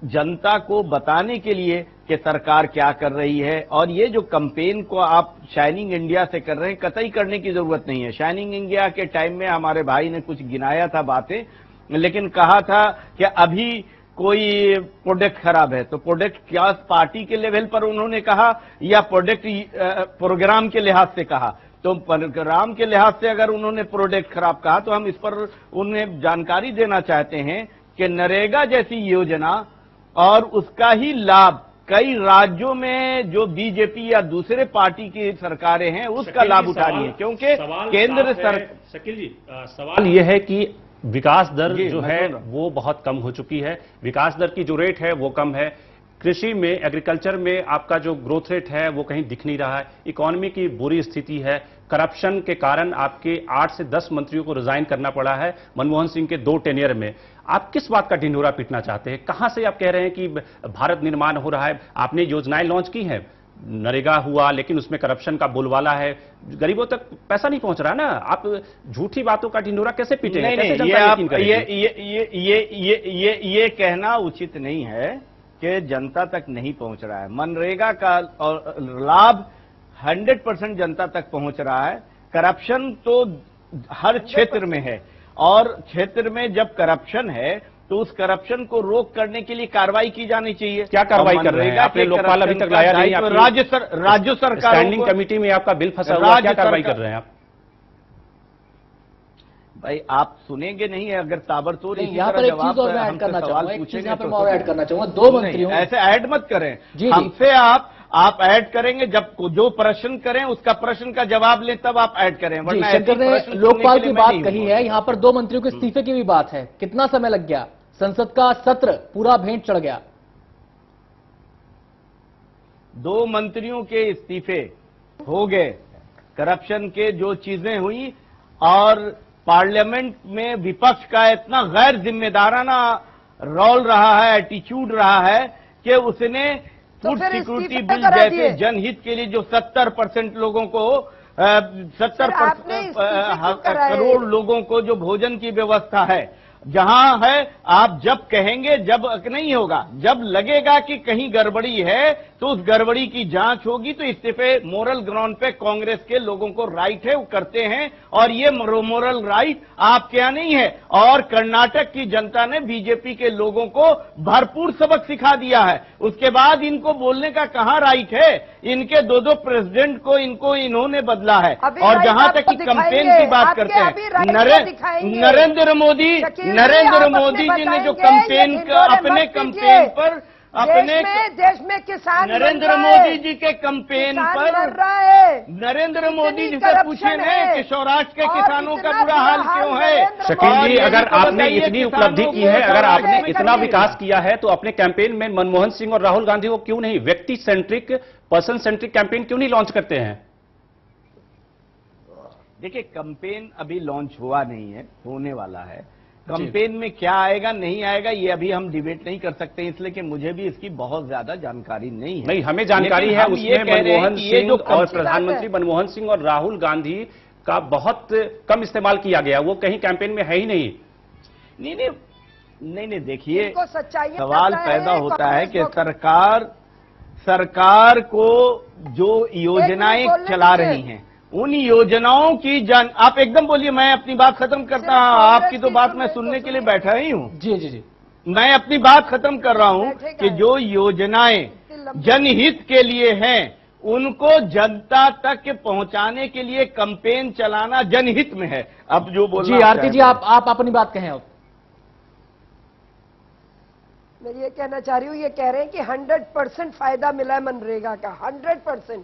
जनता को बताने के लिए कि सरकार क्या कर रही है। और ये जो कैंपेन को आप शाइनिंग इंडिया से कर रहे हैं, कतई करने की जरूरत नहीं है। शाइनिंग इंडिया के टाइम में हमारे भाई ने कुछ गिनाया था बातें, लेकिन कहा था कि अभी कोई प्रोडक्ट खराब है, तो प्रोडक्ट क्या पार्टी के लेवल पर उन्होंने कहा या प्रोडक्ट प्रोग्राम के लिहाज से कहा? तो प्रोग्राम के लिहाज से अगर उन्होंने प्रोडक्ट खराब कहा तो हम इस पर उन्हें जानकारी देना चाहते हैं कि नरेगा जैसी योजना और उसका ही लाभ कई राज्यों में जो बीजेपी या दूसरे पार्टी की सरकारें हैं उसका लाभ उठा रही है, क्योंकि केंद्र सरकार। शकील जी, सवाल यह है कि विकास दर जो है वो बहुत कम हो चुकी है। विकास दर की जो रेट है वो कम है। कृषि में, एग्रीकल्चर में आपका जो ग्रोथ रेट है वो कहीं दिख नहीं रहा है। इकोनॉमी की बुरी स्थिति है। करप्शन के कारण आपके 8 से 10 मंत्रियों को रिजाइन करना पड़ा है मनमोहन सिंह के 2 टेन्योर में। आप किस बात का ढिंढोरा पीटना चाहते हैं? कहां से आप कह रहे हैं कि भारत निर्माण हो रहा है? आपने योजनाएं लॉन्च की हैं, नरेगा हुआ, लेकिन उसमें करप्शन का बोलबाला है, गरीबों तक पैसा नहीं पहुंच रहा ना। आप झूठी बातों का ढिंढोरा कैसे पीटेंगे? ये कहना उचित नहीं है कि जनता तक नहीं पहुंच रहा है। मनरेगा का लाभ 100% जनता तक पहुंच रहा है। करप्शन तो हर क्षेत्र में है और क्षेत्र में जब करप्शन है तो उस करप्शन को रोक करने के लिए कार्रवाई की जानी चाहिए। क्या कार्रवाई कर रहे हैं? आपने लोकपाल अभी तक लाया नहीं। राज्य सरकार स्टैंडिंग कमेटी में आपका बिल फंसा हुआ, क्या कार्रवाई कर रहे हैं आप? भाई आप सुनेंगे नहीं है अगर ताबड़तोड़ यहाँ पर एक चीज और मैं ऐड करना चाहूंगा, एक चीज यहाँ पर मैं और ऐड करना चाहूंगा। 2 मंत्रियों ऐसे ऐड मत करें हमसे। आप ऐड करेंगे जब जो प्रश्न करें उसका प्रश्न का जवाब लें तब आप ऐड करें, वरना शंकर ने लोकपाल की बात कही है। यहाँ पर 2 मंत्रियों के इस्तीफे की भी बात है। कितना समय लग गया? संसद का सत्र पूरा भेंट चढ़ गया। 2 मंत्रियों के इस्तीफे हो गए, करप्शन के जो चीजें हुई और पार्लियामेंट में विपक्ष का इतना गैर जिम्मेदाराना रोल रहा है, एटीट्यूड रहा है कि उसने फूड सिक्योरिटी बिल जैसे जनहित के लिए जो 70% लोगों को 70% करोड़ लोगों को जो भोजन की व्यवस्था है, जहां है आप जब कहेंगे जब नहीं होगा, जब लगेगा कि कहीं गड़बड़ी है तो उस गड़बड़ी की जांच होगी। तो इस्तीफे मोरल ग्राउंड पे कांग्रेस के लोगों को राइट है, वो करते हैं और ये मोरल राइट आपके यहां नहीं है। और कर्नाटक की जनता ने बीजेपी के लोगों को भरपूर सबक सिखा दिया है। उसके बाद इनको बोलने का कहां राइट है? इनके 2 प्रेसिडेंट को इन्होंने बदला है। और जहां तक कि कैंपेन की बात करते हैं, नरेंद्र मोदी जी ने जो कैंपेन अपने कैंपेन पर देश में किसान नरेंद्र मोदी जी के कैंपेन पर नरेंद्र मोदी जी से पूछे ना कि सौराष्ट्र के किसानों का बुरा हाल क्यों है। शकील जी, अगर आपने इतनी उपलब्धि की है, अगर आपने इतना विकास किया है, तो अपने कैंपेन में मनमोहन सिंह और राहुल गांधी को क्यों नहीं व्यक्ति सेंट्रिक, पर्सन सेंट्रिक कैंपेन क्यों नहीं लॉन्च करते हैं? देखिए, कैंपेन अभी लॉन्च हुआ नहीं है, होने वाला है। कैंपेन में क्या आएगा नहीं आएगा ये अभी हम डिबेट नहीं कर सकते, इसलिए कि मुझे भी इसकी बहुत ज्यादा जानकारी नहीं है। नहीं, हमें जानकारी है। उसमें मनमोहन सिंह और प्रधानमंत्री मनमोहन सिंह और राहुल गांधी का बहुत कम इस्तेमाल किया गया, वो कहीं कैंपेन में है ही नहीं। नहीं, देखिए सवाल पैदा होता है कि सरकार को जो योजनाएं चला रही हैं उन योजनाओं की आप एकदम बोलिए, मैं अपनी बात खत्म करता हूं। आपकी तो बात मैं सुनने के लिए बैठा ही हूं। जी। मैं अपनी बात खत्म कर रहा हूं कि जो योजनाएं जनहित के लिए हैं उनको जनता तक पहुंचाने के लिए कैंपेन चलाना जनहित में है। अब जो बोल जी आरती जी, आप अपनी बात कहें। अब मैं ये कहना चाह रही हूं, ये कह रहे हैं कि 100% फायदा मिला है मनरेगा का। 100%।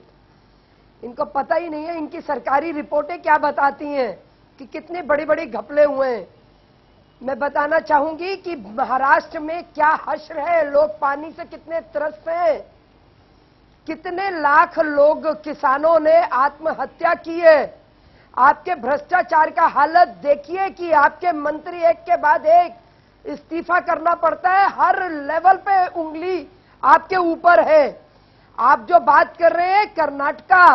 इनको पता ही नहीं है इनकी सरकारी रिपोर्टें क्या बताती हैं कि कितने बड़े बड़े घपले हुए हैं। मैं बताना चाहूंगी कि महाराष्ट्र में क्या हश्र है, लोग पानी से कितने त्रस्त हैं, कितने लाख लोग किसानों ने आत्महत्या की है। आपके भ्रष्टाचार का हालत देखिए कि आपके मंत्री एक के बाद एक इस्तीफा करना पड़ता है, हर लेवल पे उंगली आपके ऊपर है। आप जो बात कर रहे हैं कर्नाटका,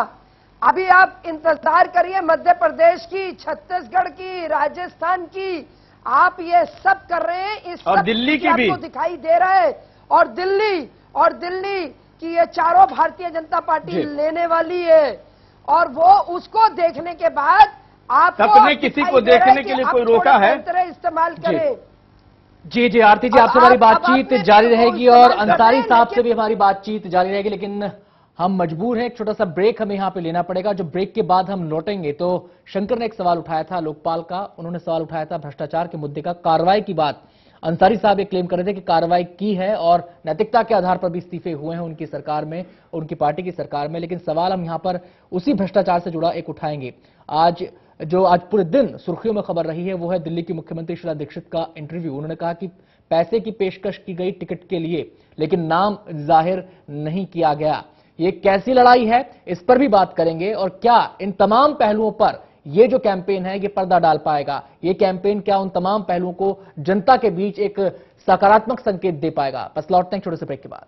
अभी आप इंतजार करिए मध्य प्रदेश की, छत्तीसगढ़ की, राजस्थान की, आप ये सब कर रहे हैं, इस और सब दिल्ली की आपको भी दिखाई दे रहा है। और दिल्ली की ये चारों भारतीय जनता पार्टी लेने वाली है, और वो उसको देखने के बाद आपको सपने किसी को देखने के लिए कोई रोका है? इस्तेमाल करें। जी आरती जी, आपसे हमारी बातचीत जारी रहेगी और अंसारी साहब से भी हमारी बातचीत जारी रहेगी, लेकिन हम मजबूर हैं, एक छोटा सा ब्रेक हमें यहां पे लेना पड़ेगा। जो ब्रेक के बाद हम लौटेंगे तो शंकर ने एक सवाल उठाया था लोकपाल का, उन्होंने सवाल उठाया था भ्रष्टाचार के मुद्दे का, कार्रवाई की बात अंसारी साहब ये क्लेम कर रहे थे कि कार्रवाई की है और नैतिकता के आधार पर भी इस्तीफे हुए हैं उनकी सरकार में, उनकी पार्टी की सरकार में। लेकिन सवाल हम यहां पर उसी भ्रष्टाचार से जुड़ा एक उठाएंगे। आज पूरे दिन सुर्खियों में खबर रही है वो है दिल्ली की मुख्यमंत्री शीला दीक्षित का इंटरव्यू। उन्होंने कहा कि पैसे की पेशकश की गई टिकट के लिए, लेकिन नाम जाहिर नहीं किया गया। ये कैसी लड़ाई है, इस पर भी बात करेंगे, और क्या इन तमाम पहलुओं पर ये जो कैंपेन है ये पर्दा डाल पाएगा, ये कैंपेन क्या उन तमाम पहलुओं को जनता के बीच एक सकारात्मक संकेत दे पाएगा। बस लौटते हैं छोटे से ब्रेक के बाद।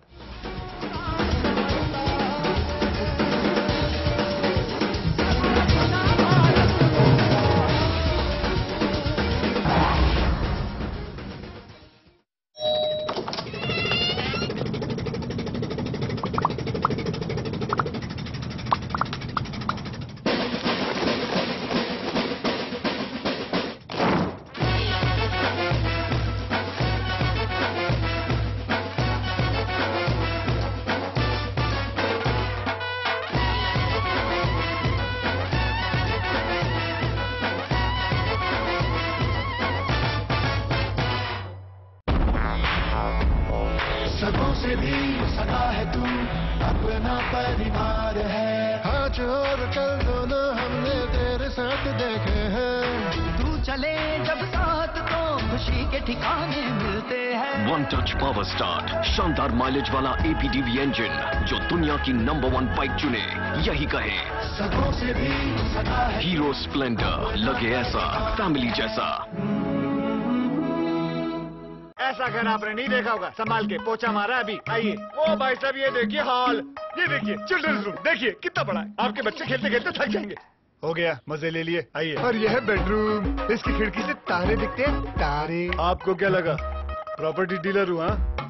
सगों से भी सगा है तू, अपना परिवार है। आज और कल दोनों हमने तेरे साथ देखे हैं। तू चले जब साथ तो खुशी के ठिकाने मिलते हैं। वन टच पावर स्टार्ट, शानदार माइलेज वाला APDV इंजन जो दुनिया की नंबर 1 बाइक चुने, यही कहे सगों से भी सगा है। हीरो स्प्लेंडर, लगे ऐसा फैमिली जैसा। ऐसा घर आपने नहीं देखा होगा, संभाल के पोछा मारा अभी। आइए। ओ भाई साहब ये देखिए हॉल, ये देखिए चिल्ड्रंस रूम, देखिए कितना बड़ा है। आपके बच्चे खेलते खेलते थक जाएंगे। हो गया, मजे ले लिए। आइए। और यह है बेडरूम, इसकी खिड़की से तारे दिखते हैं, तारे। आपको क्या लगा प्रॉपर्टी डीलर हूँ?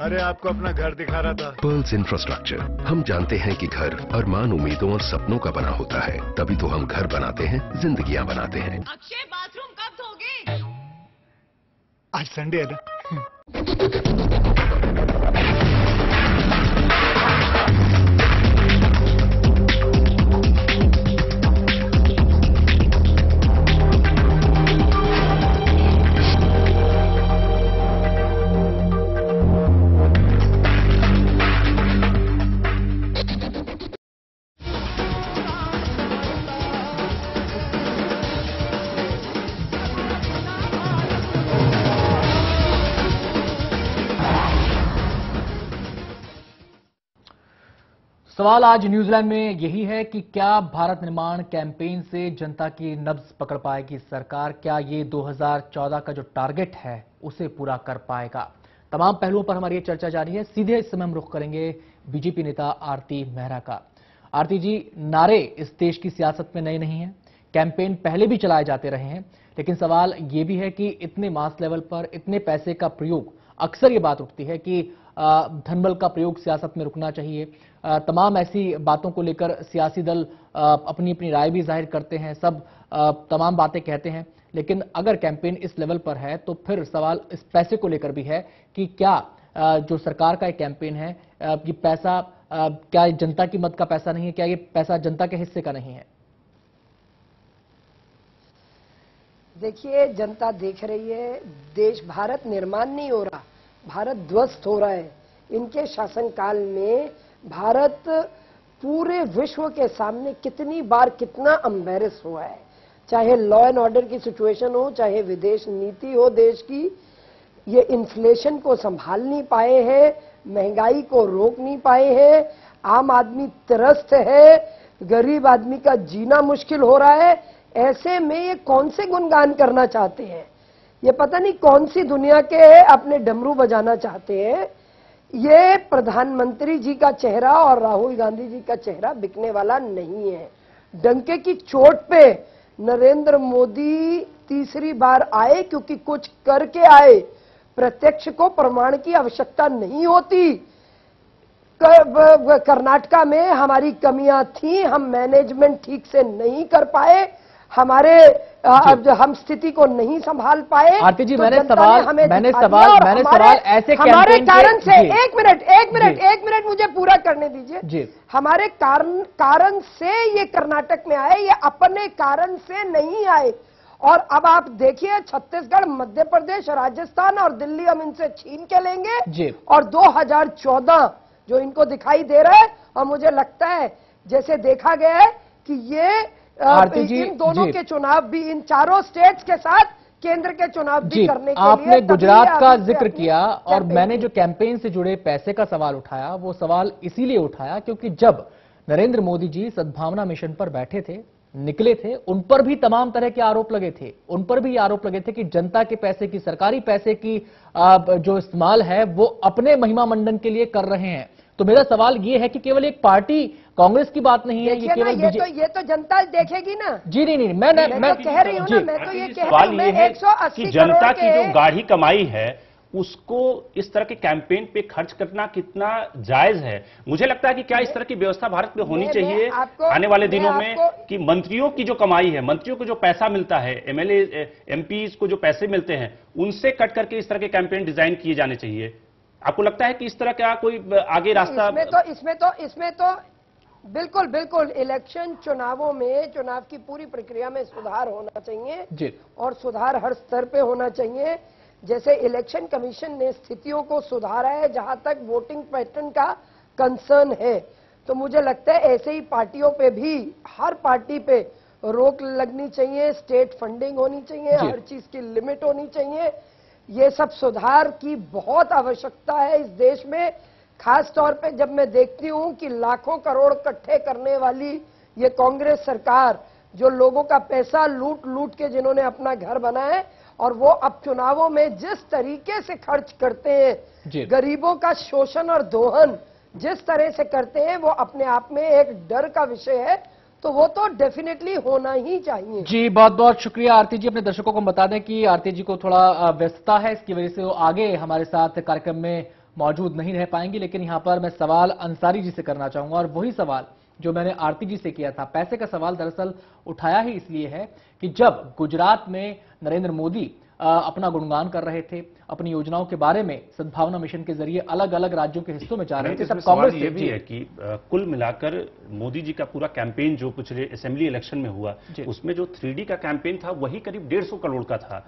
अरे आपको अपना घर दिखा रहा था। पर्ल्स इंफ्रास्ट्रक्चर, हम जानते हैं कि घर अरमान, उम्मीदों और सपनों का बना होता है, तभी तो हम घर बनाते हैं, जिंदगियां बनाते हैं। अक्षय बाथरूम कब धोगे? आज संडे है ना। सवाल आज न्यूजीलैंड में यही है कि क्या भारत निर्माण कैंपेन से जनता की नब्ज पकड़ पाएगी सरकार? क्या ये 2014 का जो टारगेट है उसे पूरा कर पाएगा? तमाम पहलुओं पर हमारी ये चर्चा जारी है। सीधे इस समय हम रुख करेंगे बीजेपी नेता आरती मेहरा का। आरती जी, नारे इस देश की सियासत में नए नहीं हैं, कैंपेन पहले भी चलाए जाते रहे हैं, लेकिन सवाल ये भी है कि इतने मास लेवल पर इतने पैसे का प्रयोग, अक्सर ये बात उठती है कि धनबल का प्रयोग सियासत में रुकना चाहिए। तमाम ऐसी बातों को लेकर सियासी दल अपनी अपनी राय भी जाहिर करते हैं, सब तमाम बातें कहते हैं, लेकिन अगर कैंपेन इस लेवल पर है तो फिर सवाल इस पैसे को लेकर भी है कि क्या जो सरकार का एक कैंपेन है, ये पैसा क्या जनता की मद का पैसा नहीं है? क्या ये पैसा जनता के हिस्से का नहीं है? देखिए, जनता देख रही है, देश, भारत निर्माण नहीं हो रहा, भारत ध्वस्त हो रहा है। इनके शासनकाल में भारत पूरे विश्व के सामने कितनी बार कितना एम्बैरेस हुआ है। चाहे लॉ एंड ऑर्डर की सिचुएशन हो, चाहे विदेश नीति हो देश की, ये इन्फ्लेशन को संभाल नहीं पाए हैं, महंगाई को रोक नहीं पाए हैं, आम आदमी त्रस्त है, गरीब आदमी का जीना मुश्किल हो रहा है। ऐसे में ये कौन से गुणगान करना चाहते हैं? ये पता नहीं कौन सी दुनिया के अपने डमरू बजाना चाहते हैं। ये प्रधानमंत्री जी का चेहरा और राहुल गांधी जी का चेहरा बिकने वाला नहीं है। डंके की चोट पे नरेंद्र मोदी तीसरी बार आए क्योंकि कुछ करके आए। प्रत्यक्ष को प्रमाण की आवश्यकता नहीं होती। कर्नाटका में हमारी कमियां थी, हम मैनेजमेंट ठीक से नहीं कर पाए, हम स्थिति को नहीं संभाल पाए। आरती जी, तो मैंने सवाल ऐसे हमारे कारण से एक मिनट मुझे पूरा करने दीजिए जी। हमारे कारण से ये कर्नाटक में आए, ये अपने कारण से नहीं आए। और अब आप देखिए छत्तीसगढ़, मध्य प्रदेश, राजस्थान और दिल्ली हम इनसे छीन के लेंगे जी। और 2014 जो इनको दिखाई दे रहा है, और मुझे लगता है जैसे देखा गया है कि ये इन दोनों के चुनाव भी, इन चारों स्टेट्स के साथ केंद्र के चुनाव भी करने के लिए आपने गुजरात का जिक्र किया और मैंने जो कैंपेन से जुड़े पैसे का सवाल उठाया, वो सवाल इसीलिए उठाया क्योंकि जब नरेंद्र मोदी जी सद्भावना मिशन पर बैठे थे, निकले थे, उन पर भी तमाम तरह के आरोप लगे थे। उन पर भी आरोप लगे थे कि जनता के पैसे की, सरकारी पैसे की जो इस्तेमाल है वो अपने महिमा मंडन के लिए कर रहे हैं। तो मेरा सवाल ये है कि केवल एक पार्टी कांग्रेस की बात नहीं है, ये केवल ये तो जनता देखेगी ना जी। नहीं, मैं तो कह रही हूँ ना, मैं तो ये कह रही हूँ, मैं 180 कि जनता की जो गाढ़ी कमाई है उसको इस तरह के कैंपेन पे खर्च करना कितना जायज है? मुझे लगता है कि क्या इस तरह की व्यवस्था भारत में होनी चाहिए आने वाले दिनों में कि मंत्रियों की जो कमाई है, मंत्रियों को जो पैसा मिलता है, एमएलए एमपीज को जो पैसे मिलते हैं, उनसे कट करके इस तरह के कैंपेन डिजाइन किए जाने चाहिए। आपको लगता है कि इस तरह का कोई आगे रास्ता? इसमें तो बिल्कुल इलेक्शन चुनावों में, चुनाव की पूरी प्रक्रिया में सुधार होना चाहिए और सुधार हर स्तर पे होना चाहिए। जैसे इलेक्शन कमीशन ने स्थितियों को सुधारा है जहां तक वोटिंग पैटर्न का कंसर्न है, तो मुझे लगता है ऐसे ही पार्टियों पे भी, हर पार्टी पे रोक लगनी चाहिए, स्टेट फंडिंग होनी चाहिए, हर चीज की लिमिट होनी चाहिए। ये सब सुधार की बहुत आवश्यकता है इस देश में। खास तौर पे जब मैं देखती हूं कि लाखों करोड़ इकट्ठे करने वाली ये कांग्रेस सरकार, जो लोगों का पैसा लूट के जिन्होंने अपना घर बनाया, और वो अब चुनावों में जिस तरीके से खर्च करते हैं, गरीबों का शोषण और दोहन जिस तरह से करते हैं, वो अपने आप में एक डर का विषय है। तो वो तो डेफिनेटली होना ही चाहिए। जी, बहुत बहुत शुक्रिया आरती जी। अपने दर्शकों को बता दें कि आरती जी को थोड़ा व्यस्तता है, इसकी वजह से वो आगे हमारे साथ कार्यक्रम में मौजूद नहीं रह पाएंगी, लेकिन यहां पर मैं सवाल अंसारी जी से करना चाहूंगा और वही सवाल जो मैंने आरती जी से किया था। पैसे का सवाल दरअसल उठाया ही इसलिए है कि जब गुजरात में नरेंद्र मोदी अपना गुणगान कर रहे थे, अपनी योजनाओं के बारे में सद्भावना मिशन के जरिए अलग अलग राज्यों के हिस्सों में जा रहे थे, तब कांग्रेस ये भी है कि कुल मिलाकर मोदी जी का पूरा कैंपेन जो पिछले असेंबली इलेक्शन में हुआ, उसमें जो 3D का कैंपेन था वही करीब 150 करोड़ का था।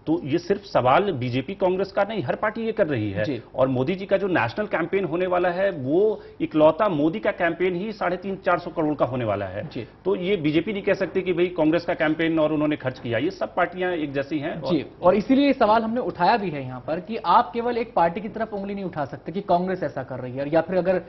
तो ये सिर्फ सवाल बीजेपी कांग्रेस का नहीं, हर पार्टी ये कर रही है। और मोदी जी का जो नेशनल कैंपेन होने वाला है वो इकलौता मोदी का कैंपेन ही 350-400 करोड़ का होने वाला है। तो ये बीजेपी नहीं कह सकती कि भाई कांग्रेस का कैंपेन और उन्होंने खर्च किया, ये सब पार्टियां एक जैसी हैं। और इसीलिए सवाल हमने उठाया भी है यहां पर कि आप केवल एक पार्टी की तरफ उंगली नहीं उठा सकते कि कांग्रेस ऐसा कर रही है, या फिर अगर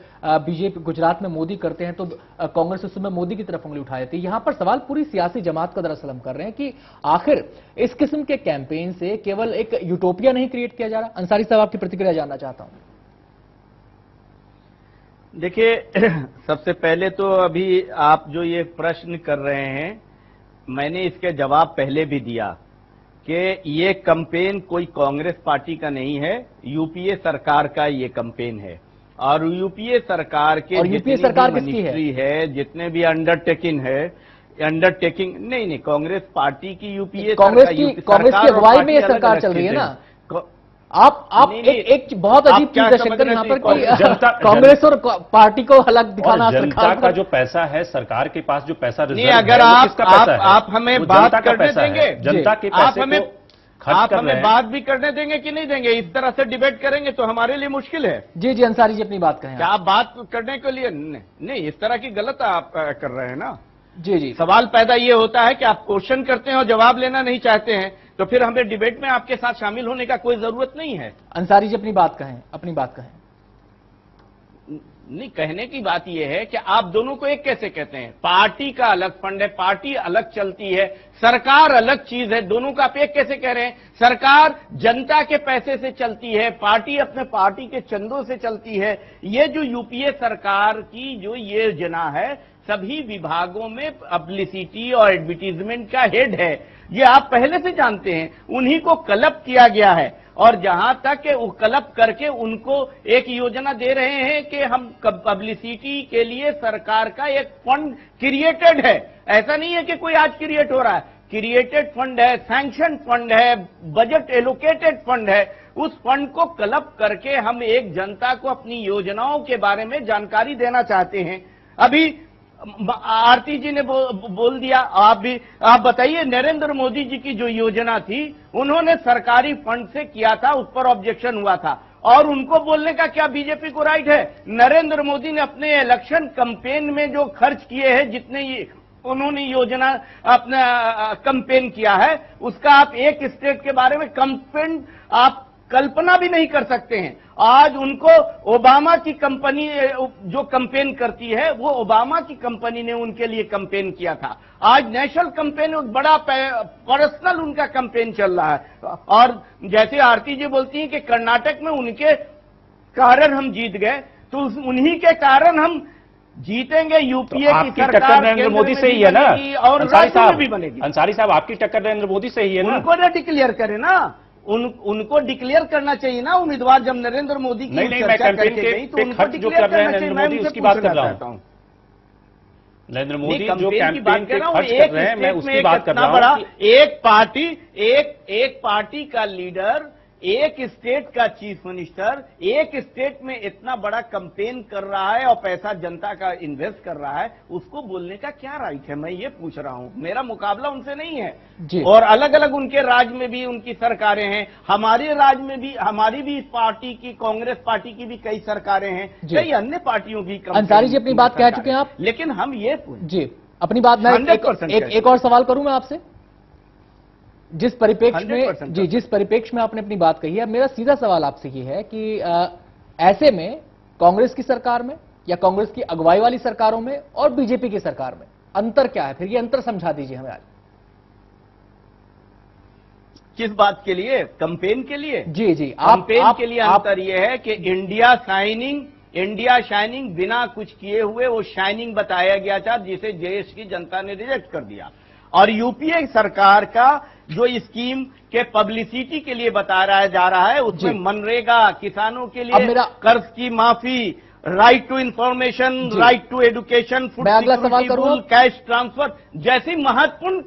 बीजेपी गुजरात में मोदी करते हैं तो कांग्रेस उस समय मोदी की तरफ उंगली उठा देती है। यहां पर सवाल पूरी सियासी जमात का दरअसल हम कर रहे हैं कि आखिर इस किस्म के कैंपेन से केवल एक यूटोपिया नहीं क्रिएट किया जा रहा। अंसारी साहब, आपकी प्रतिक्रिया जानना चाहता हूं। देखिए, सबसे पहले तो अभी आप जो ये प्रश्न कर रहे हैं, मैंने इसके जवाब पहले भी दिया कि ये कैंपेन कोई कांग्रेस पार्टी का नहीं है, यूपीए सरकार का ये कैंपेन है। और यूपीए सरकार के जितनी मिनिस्ट्री है, जितने भी अंडरटेकिंग नहीं, कांग्रेस पार्टी की यूपीए कांग्रेस की अगुवाई में ये सरकार चल रही है ना। आप एक बहुत अजीब चीज है शंकर यहाँ पर कि कांग्रेस और पार्टी को अलग दिखाना। जनता का जो पैसा है, सरकार के पास जो पैसा नहीं, अगर आप हमें बात करने देंगे, जनता के पैसे आप हमें बात भी करने देंगे कि नहीं देंगे? इस तरह से डिबेट करेंगे तो हमारे लिए मुश्किल है। जी अंसारी जी, अपनी बात करें। क्या आप बात करने के लिए नहीं, इस तरह की गलत आप कर रहे हैं ना। जी जी। सवाल पैदा ये होता है कि आप क्वेश्चन करते हैं और जवाब लेना नहीं चाहते हैं, तो फिर हमें डिबेट में आपके साथ शामिल होने का कोई जरूरत नहीं है। अंसारी जी अपनी बात कहें, अपनी बात कहें। नहीं, कहने की बात यह है कि आप दोनों को एक कैसे कहते हैं? पार्टी का अलग फंड है, पार्टी अलग चलती है, सरकार अलग चीज है, दोनों का आप एक कैसे कह रहे हैं? सरकार जनता के पैसे से चलती है, पार्टी अपने पार्टी के चंदों से चलती है। ये जो यूपीए सरकार की जो ये योजना है, सभी विभागों में पब्लिसिटी और एडवर्टीजमेंट का हेड है, ये आप पहले से जानते हैं। उन्हीं को क्लब किया गया है और जहां तक वो क्लब करके उनको एक योजना दे रहे हैं कि हम पब्लिसिटी के लिए सरकार का एक फंड क्रिएटेड है। ऐसा नहीं है कि कोई आज क्रिएट हो रहा है, क्रिएटेड फंड है, सैंक्शन फंड है, बजट एलोकेटेड फंड है। उस फंड को क्लब करके हम एक जनता को अपनी योजनाओं के बारे में जानकारी देना चाहते हैं। अभी आरती जी ने बोल दिया, आप बताइए, नरेंद्र मोदी जी की जो योजना थी उन्होंने सरकारी फंड से किया था, उस पर ऑब्जेक्शन हुआ था, और उनको बोलने का क्या बीजेपी को राइट है? नरेंद्र मोदी ने अपने इलेक्शन कैंपेन में जो खर्च किए हैं, जितने उन्होंने योजना अपना कैंपेन किया है, उसका आप एक स्टेट के बारे में कैंपेन आप कल्पना भी नहीं कर सकते हैं। आज उनको ओबामा की कंपनी जो कैंपेन करती है, वो ओबामा की कंपनी ने उनके लिए कैंपेन किया था। आज नेशनल कैंपेन बड़ा पर्सनल उनका कैंपेन चल रहा है। और जैसे आरती जी बोलती हैं कि कर्नाटक में उनके कारण हम जीत गए, तो उन्हीं के कारण हम जीतेंगे। यूपीए तो की आपकी सरकार टक्कर नरेंद्र मोदी से ही है ना, और राज्य में भी बनेगी। अंसारी साहब, आपकी टक्कर नरेंद्र मोदी से ही है ना? उनको ना डिक्लेयर करे ना, उनको डिक्लेयर करना चाहिए ना उम्मीदवार। जब नरेंद्र मोदी की नहीं, मैं कैंपेन के खर्च जो कर रहे हैं नरेंद्र मोदी, उसकी बात कर रहा हूं। नरेंद्र मोदी जो कैंपेन के खर्च कर रहे हैं, मैं उसकी बात कर रहा हूं। एक पार्टी का लीडर, एक स्टेट का चीफ मिनिस्टर एक स्टेट में इतना बड़ा कैंपेन कर रहा है और पैसा जनता का इन्वेस्ट कर रहा है, उसको बोलने का क्या राइट है? मैं ये पूछ रहा हूं। मेरा मुकाबला उनसे नहीं है जी। और अलग अलग उनके राज्य में भी उनकी सरकारें हैं, हमारे राज्य में भी, हमारी भी पार्टी की, कांग्रेस पार्टी की भी कई सरकारें हैं, कई अन्य पार्टियों की। अंसारी जी अपनी बात कह चुके हैं आप, लेकिन हम ये जी अपनी बात मैं एक और सवाल करूं मैं आपसे। जिस परिप्रेक्ष्य में जिस परिप्रेक्ष्य में आपने अपनी बात कही है, मेरा सीधा सवाल आपसे ये है कि ऐसे में कांग्रेस की सरकार में या कांग्रेस की अगुवाई वाली सरकारों में और बीजेपी की सरकार में अंतर क्या है? फिर ये अंतर समझा दीजिए हमें आज। किस बात के लिए? कैंपेन के लिए? जी जी, कैंपेन के लिए अंतर यह है कि इंडिया शाइनिंग बिना कुछ किए हुए वो शाइनिंग बताया गया था, जिसे देश की जनता ने रिजेक्ट कर दिया। और यूपीए सरकार का जो स्कीम के पब्लिसिटी के लिए बताया जा रहा है, उसमें मनरेगा, किसानों के लिए कर्ज की माफी, right to information, right to education, food security, cash transfer जैसी महत्वपूर्ण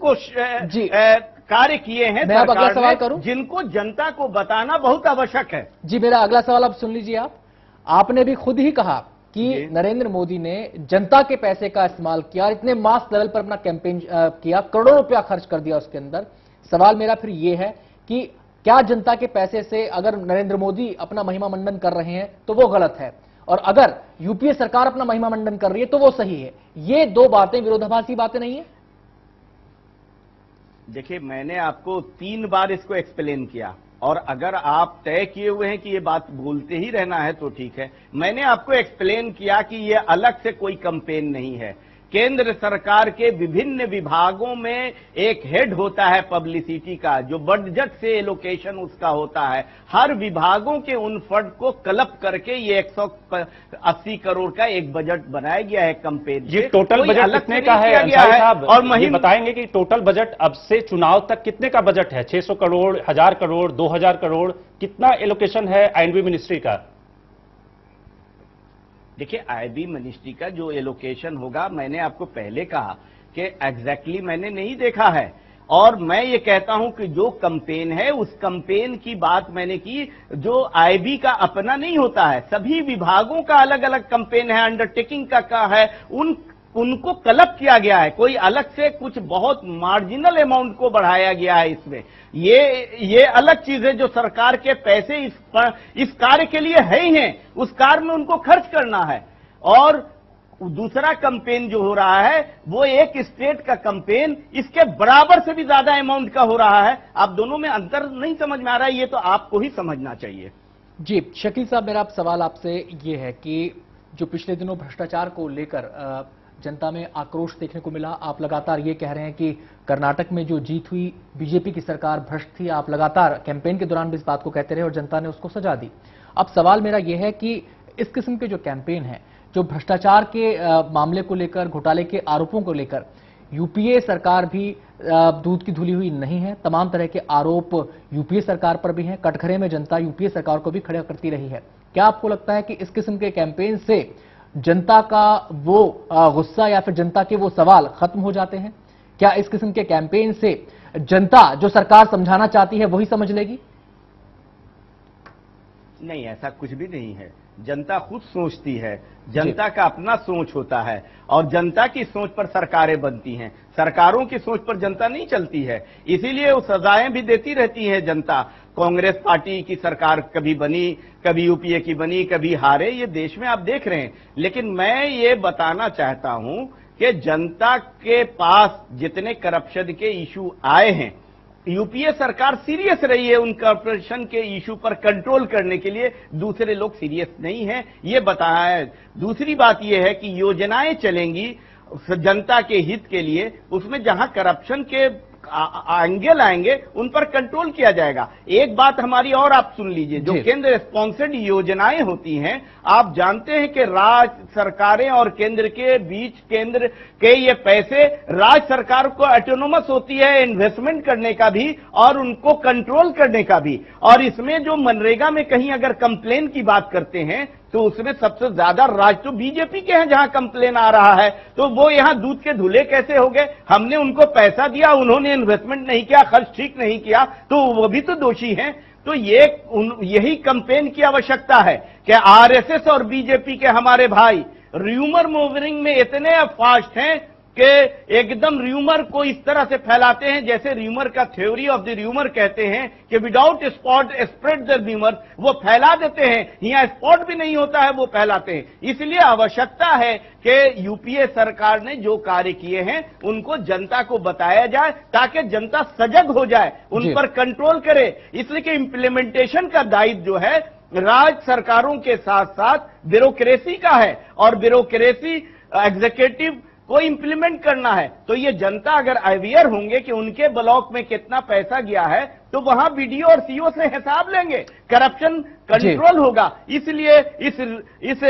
कार्य किए हैं सरकार ने, जिनको जनता को बताना बहुत आवश्यक है। जी, मेरा अगला सवाल अब सुन लीजिए। आपने भी खुद ही कहा कि नरेंद्र मोदी ने जनता के पैसे का इस्तेमाल किया, इतने मास लेवल पर अपना कैंपेन किया, करोड़ों रुपया खर्च कर दिया उसके अंदर। सवाल मेरा फिर यह है कि क्या जनता के पैसे से अगर नरेंद्र मोदी अपना महिमा मंडन कर रहे हैं तो वो गलत है, और अगर यूपीए सरकार अपना महिमा मंडन कर रही है तो वो सही है? ये दो बातें विरोधाभासी बातें नहीं है? देखिए, मैंने आपको 3 बार इसको एक्सप्लेन किया, और अगर आप तय किए हुए हैं कि ये बात बोलते ही रहना है तो ठीक है। मैंने आपको एक्सप्लेन किया कि ये अलग से कोई कैंपेन नहीं है। केंद्र सरकार के विभिन्न विभागों में एक हेड होता है पब्लिसिटी का, जो बजट से एलोकेशन उसका होता है। हर विभागों के उन फंड को क्लब करके ये 180 करोड़ का एक बजट बनाया गया है कैंपेन। ये टोटल बजट कितने का है अंसारी साहब? और ये बताएंगे कि टोटल बजट अब से चुनाव तक कितने का बजट है? 600 करोड़, 1000 करोड़, 2000 करोड़, कितना एलोकेशन है आईएनबी मिनिस्ट्री का? देखिए, आईबी मिनिस्ट्री का जो एलोकेशन होगा, मैंने आपको पहले कहा कि एग्जैक्टली मैंने नहीं देखा है, और मैं ये कहता हूं कि जो कैंपेन है उस कैंपेन की बात मैंने की, जो आईबी का अपना नहीं होता है, सभी विभागों का अलग अलग कैंपेन है, अंडरटेकिंग का है, उनको क्लब किया गया है। कोई अलग से कुछ बहुत मार्जिनल अमाउंट को बढ़ाया गया है इसमें। ये अलग चीज है, जो सरकार के पैसे इस कार्य के लिए है ही हैं, उस कार्य में उनको खर्च करना है। और दूसरा कैंपेन जो हो रहा है वो एक स्टेट का कैंपेन इसके बराबर से भी ज्यादा अमाउंट का हो रहा है। आप दोनों में अंतर नहीं समझ में आ रहा है, ये तो आपको ही समझना चाहिए। जी शकील साहब, मेरा सवाल आपसे ये है कि जो पिछले दिनों भ्रष्टाचार को लेकर जनता में आक्रोश देखने को मिला, आप लगातार ये कह रहे हैं कि कर्नाटक में जो जीत हुई, बीजेपी की सरकार भ्रष्ट थी, आप लगातार कैंपेन के दौरान भी इस बात को कहते रहे और जनता ने उसको सजा दी। अब सवाल मेरा यह है कि इस किस्म के जो कैंपेन है, जो भ्रष्टाचार के मामले को लेकर, घोटाले के आरोपों को लेकर, यूपीए सरकार भी दूध की धुली हुई नहीं है, तमाम तरह के आरोप यूपीए सरकार पर भी हैं, कटघरे में जनता यूपीए सरकार को भी खड़ा करती रही है। क्या आपको लगता है कि इस किस्म के कैंपेन से जनता का वो गुस्सा या फिर जनता के वो सवाल खत्म हो जाते हैं? क्या इस किस्म के कैंपेन से जनता जो सरकार समझाना चाहती है वही समझ लेगी? नहीं, ऐसा कुछ भी नहीं है। जनता खुद सोचती है, जनता का अपना सोच होता है और जनता की सोच पर सरकारें बनती हैं। सरकारों की सोच पर जनता नहीं चलती है, इसीलिए वो सजाएं भी देती रहती है जनता। कांग्रेस पार्टी की सरकार कभी बनी, कभी यूपीए की बनी, कभी हारे, ये देश में आप देख रहे हैं। लेकिन मैं ये बताना चाहता हूं कि जनता के पास जितने करप्शन के इशू आए हैं, यूपीए सरकार सीरियस रही है उन करप्शन के इशू पर कंट्रोल करने के लिए, दूसरे लोग सीरियस नहीं है, ये बताया है। दूसरी बात यह है कि योजनाएं चलेंगी जनता के हित के लिए, उसमें जहां करप्शन के एंगल आएंगे उन पर कंट्रोल किया जाएगा। एक बात हमारी और आप सुन लीजिए, जो केंद्र स्पॉन्सर्ड योजनाएं होती हैं, आप जानते हैं कि राज्य सरकारें और केंद्र के बीच केंद्र के ये पैसे राज्य सरकार को ऑटोनोमस होती है इन्वेस्टमेंट करने का भी और उनको कंट्रोल करने का भी। और इसमें जो मनरेगा में कहीं अगर कंप्लेन की बात करते हैं तो उसमें सबसे ज्यादा राज्य तो बीजेपी के हैं जहां कंप्लेन आ रहा है। तो वो यहां दूध के धुले कैसे हो गए? हमने उनको पैसा दिया, उन्होंने इन्वेस्टमेंट नहीं किया, खर्च ठीक नहीं किया, तो वो भी तो दोषी हैं। तो यही कैंपेन की आवश्यकता है कि आरएसएस और बीजेपी के हमारे भाई र्यूमर मूविंग में इतने फास्ट हैं कि एकदम र्यूमर को इस तरह से फैलाते हैं जैसे र्यूमर का थ्योरी ऑफ द र्यूमर कहते हैं कि without spot spread the rumour, वो फैला देते हैं, यहां स्पॉट भी नहीं होता है वो फैलाते हैं। इसलिए आवश्यकता है कि यूपीए सरकार ने जो कार्य किए हैं उनको जनता को बताया जाए ताकि जनता सजग हो जाए, उन पर कंट्रोल करे। इसलिए कि इंप्लीमेंटेशन का दायित्व जो है राज्य सरकारों के साथ साथ ब्यूरोक्रेसी का है और ब्यूरोक्रेसी एग्जीक्यूटिव को इंप्लीमेंट करना है। तो ये जनता अगर अवेयर होंगे कि उनके ब्लॉक में कितना पैसा गया है तो वहां बीडीओ और सीओ से हिसाब लेंगे, करप्शन कंट्रोल होगा। इसलिए इस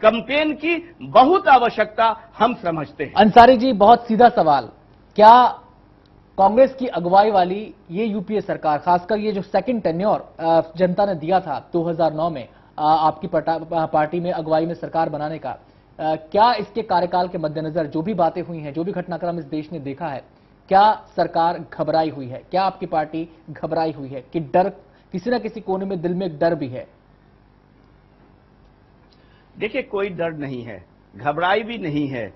कैंपेन की बहुत आवश्यकता हम समझते हैं। अंसारी जी, बहुत सीधा सवाल, क्या कांग्रेस की अगुवाई वाली ये यूपीए सरकार, खासकर ये जो सेकंड टेन्योर जनता ने दिया था 2009 में आपकी पार्टी में अगुवाई में सरकार बनाने का, क्या इसके कार्यकाल के मद्देनजर जो भी बातें हुई हैं, जो भी घटनाक्रम इस देश ने देखा है, क्या सरकार घबराई हुई है? क्या आपकी पार्टी घबराई हुई है कि डर, किसी ना किसी कोने में दिल में एक डर भी है? देखिए, कोई डर नहीं है, घबराई भी नहीं है।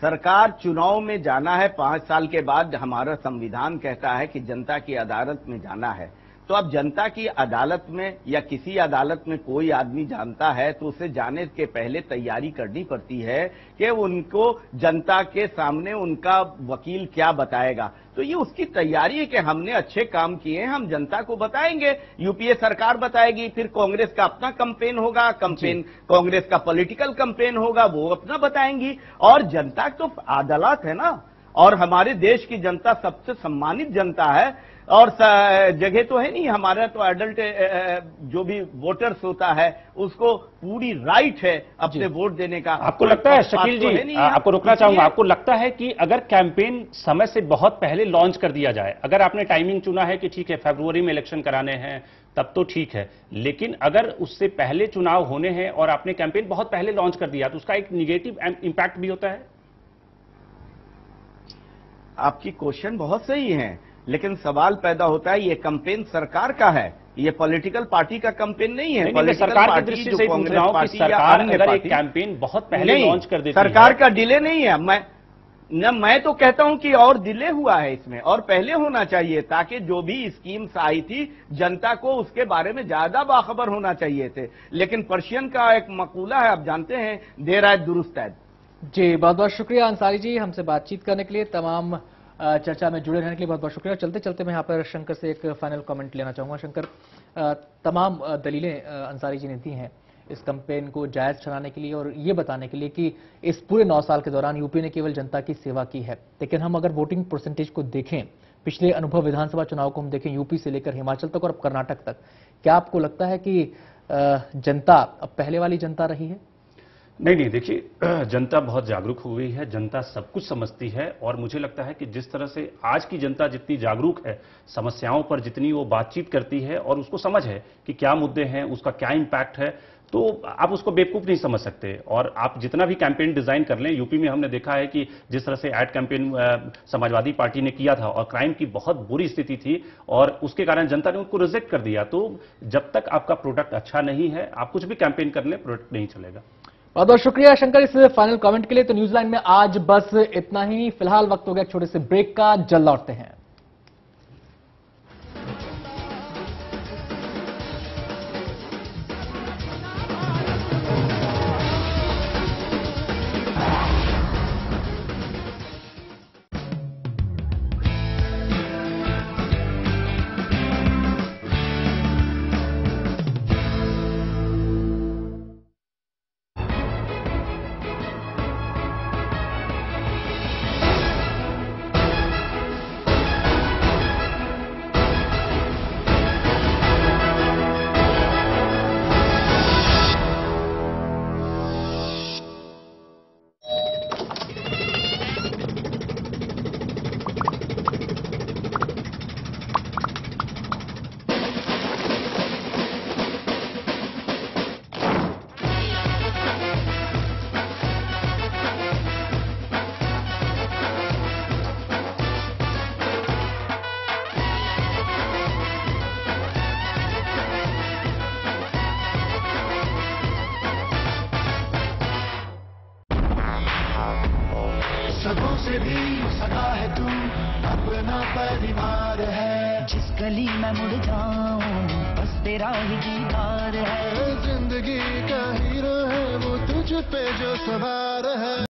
सरकार चुनाव में जाना है 5 साल के बाद, हमारा संविधान कहता है कि जनता की अदालत में जाना है। तो अब जनता की अदालत में या किसी अदालत में कोई आदमी जानता है तो उसे जाने के पहले तैयारी करनी पड़ती है कि उनको जनता के सामने उनका वकील क्या बताएगा। तो ये उसकी तैयारी है कि हमने अच्छे काम किए हैं, हम जनता को बताएंगे, यूपीए सरकार बताएगी, फिर कांग्रेस का अपना कैंपेन होगा, कांग्रेस का पॉलिटिकल कैंपेन होगा, वो अपना बताएंगी। और जनता तो अदालत है ना, और हमारे देश की जनता सबसे सम्मानित जनता है। और जगह तो है नहीं, हमारा तो एडल्ट जो भी वोटर्स होता है उसको पूरी राइट है अपने वोट देने का। आपको लगता है शकील जी, आपको रोकना चाहूंगा, आपको लगता है कि अगर कैंपेन समय से बहुत पहले लॉन्च कर दिया जाए, अगर आपने टाइमिंग चुना है कि ठीक है फरवरी में इलेक्शन कराने हैं तब तो ठीक है, लेकिन अगर उससे पहले चुनाव होने हैं और आपने कैंपेन बहुत पहले लॉन्च कर दिया तो उसका एक निगेटिव इंपैक्ट भी होता है? आपकी क्वेश्चन बहुत सही है, लेकिन सवाल पैदा होता है ये कैंपेन सरकार का है, ये पॉलिटिकल पार्टी का कैंपेन नहीं है। सरकार की दृष्टि से पूछ रहा हूं कि सरकार अगर एक कैंपेन बहुत पहले लॉन्च कर देती है, सरकार का डिले नहीं है। मैं तो कहता हूं कि और डिले हुआ है इसमें, और पहले होना चाहिए ताकि जो भी स्कीम्स आई थी जनता को उसके बारे में ज्यादा बाखबर होना चाहिए थे। लेकिन पर्शियन का एक मकूला है, आप जानते हैं, देर आए दुरुस्त है। जी, बहुत बहुत शुक्रिया अंसारी जी, हमसे बातचीत करने के लिए, तमाम चर्चा में जुड़े रहने के लिए बहुत बहुत शुक्रिया। चलते चलते मैं यहाँ पर शंकर से एक फाइनल कमेंट लेना चाहूंगा। शंकर, तमाम दलीलें अंसारी जी ने दी हैं इस कैंपेन को जायज ठहराने के लिए और ये बताने के लिए कि इस पूरे 9 साल के दौरान यूपी ने केवल जनता की सेवा की है। लेकिन हम अगर वोटिंग परसेंटेज को देखें, पिछले अनुभव विधानसभा चुनाव को हम देखें, यूपी से लेकर हिमाचल तक और अब कर्नाटक तक, क्या आपको लगता है कि जनता अब पहले वाली जनता रही है? नहीं, देखिए, जनता बहुत जागरूक हो गई है, जनता सब कुछ समझती है और मुझे लगता है कि जिस तरह से आज की जनता जितनी जागरूक है, समस्याओं पर जितनी वो बातचीत करती है और उसको समझ है कि क्या मुद्दे हैं, उसका क्या इंपैक्ट है, तो आप उसको बेवकूफ नहीं समझ सकते। और आप जितना भी कैंपेन डिजाइन कर लें, यूपी में हमने देखा है कि जिस तरह से एड कैंपेन समाजवादी पार्टी ने किया था और क्राइम की बहुत बुरी स्थिति थी और उसके कारण जनता ने उनको रिजेक्ट कर दिया। तो जब तक आपका प्रोडक्ट अच्छा नहीं है, आप कुछ भी कैंपेन कर लें, प्रोडक्ट नहीं चलेगा। बहुत बहुत शुक्रिया शंकर इस फाइनल कमेंट के लिए। तो न्यूजीलैंड में आज बस इतना ही। फिलहाल वक्त हो गया छोटे से ब्रेक का, जल्द लौटते हैं। सगों से भी सगा है तू, अपना परिवार है। जिस गली में मुड़ जाऊं बस तेरा ही दीदार है। जिंदगी का हीरो है वो, तुझ पे जो सवार है।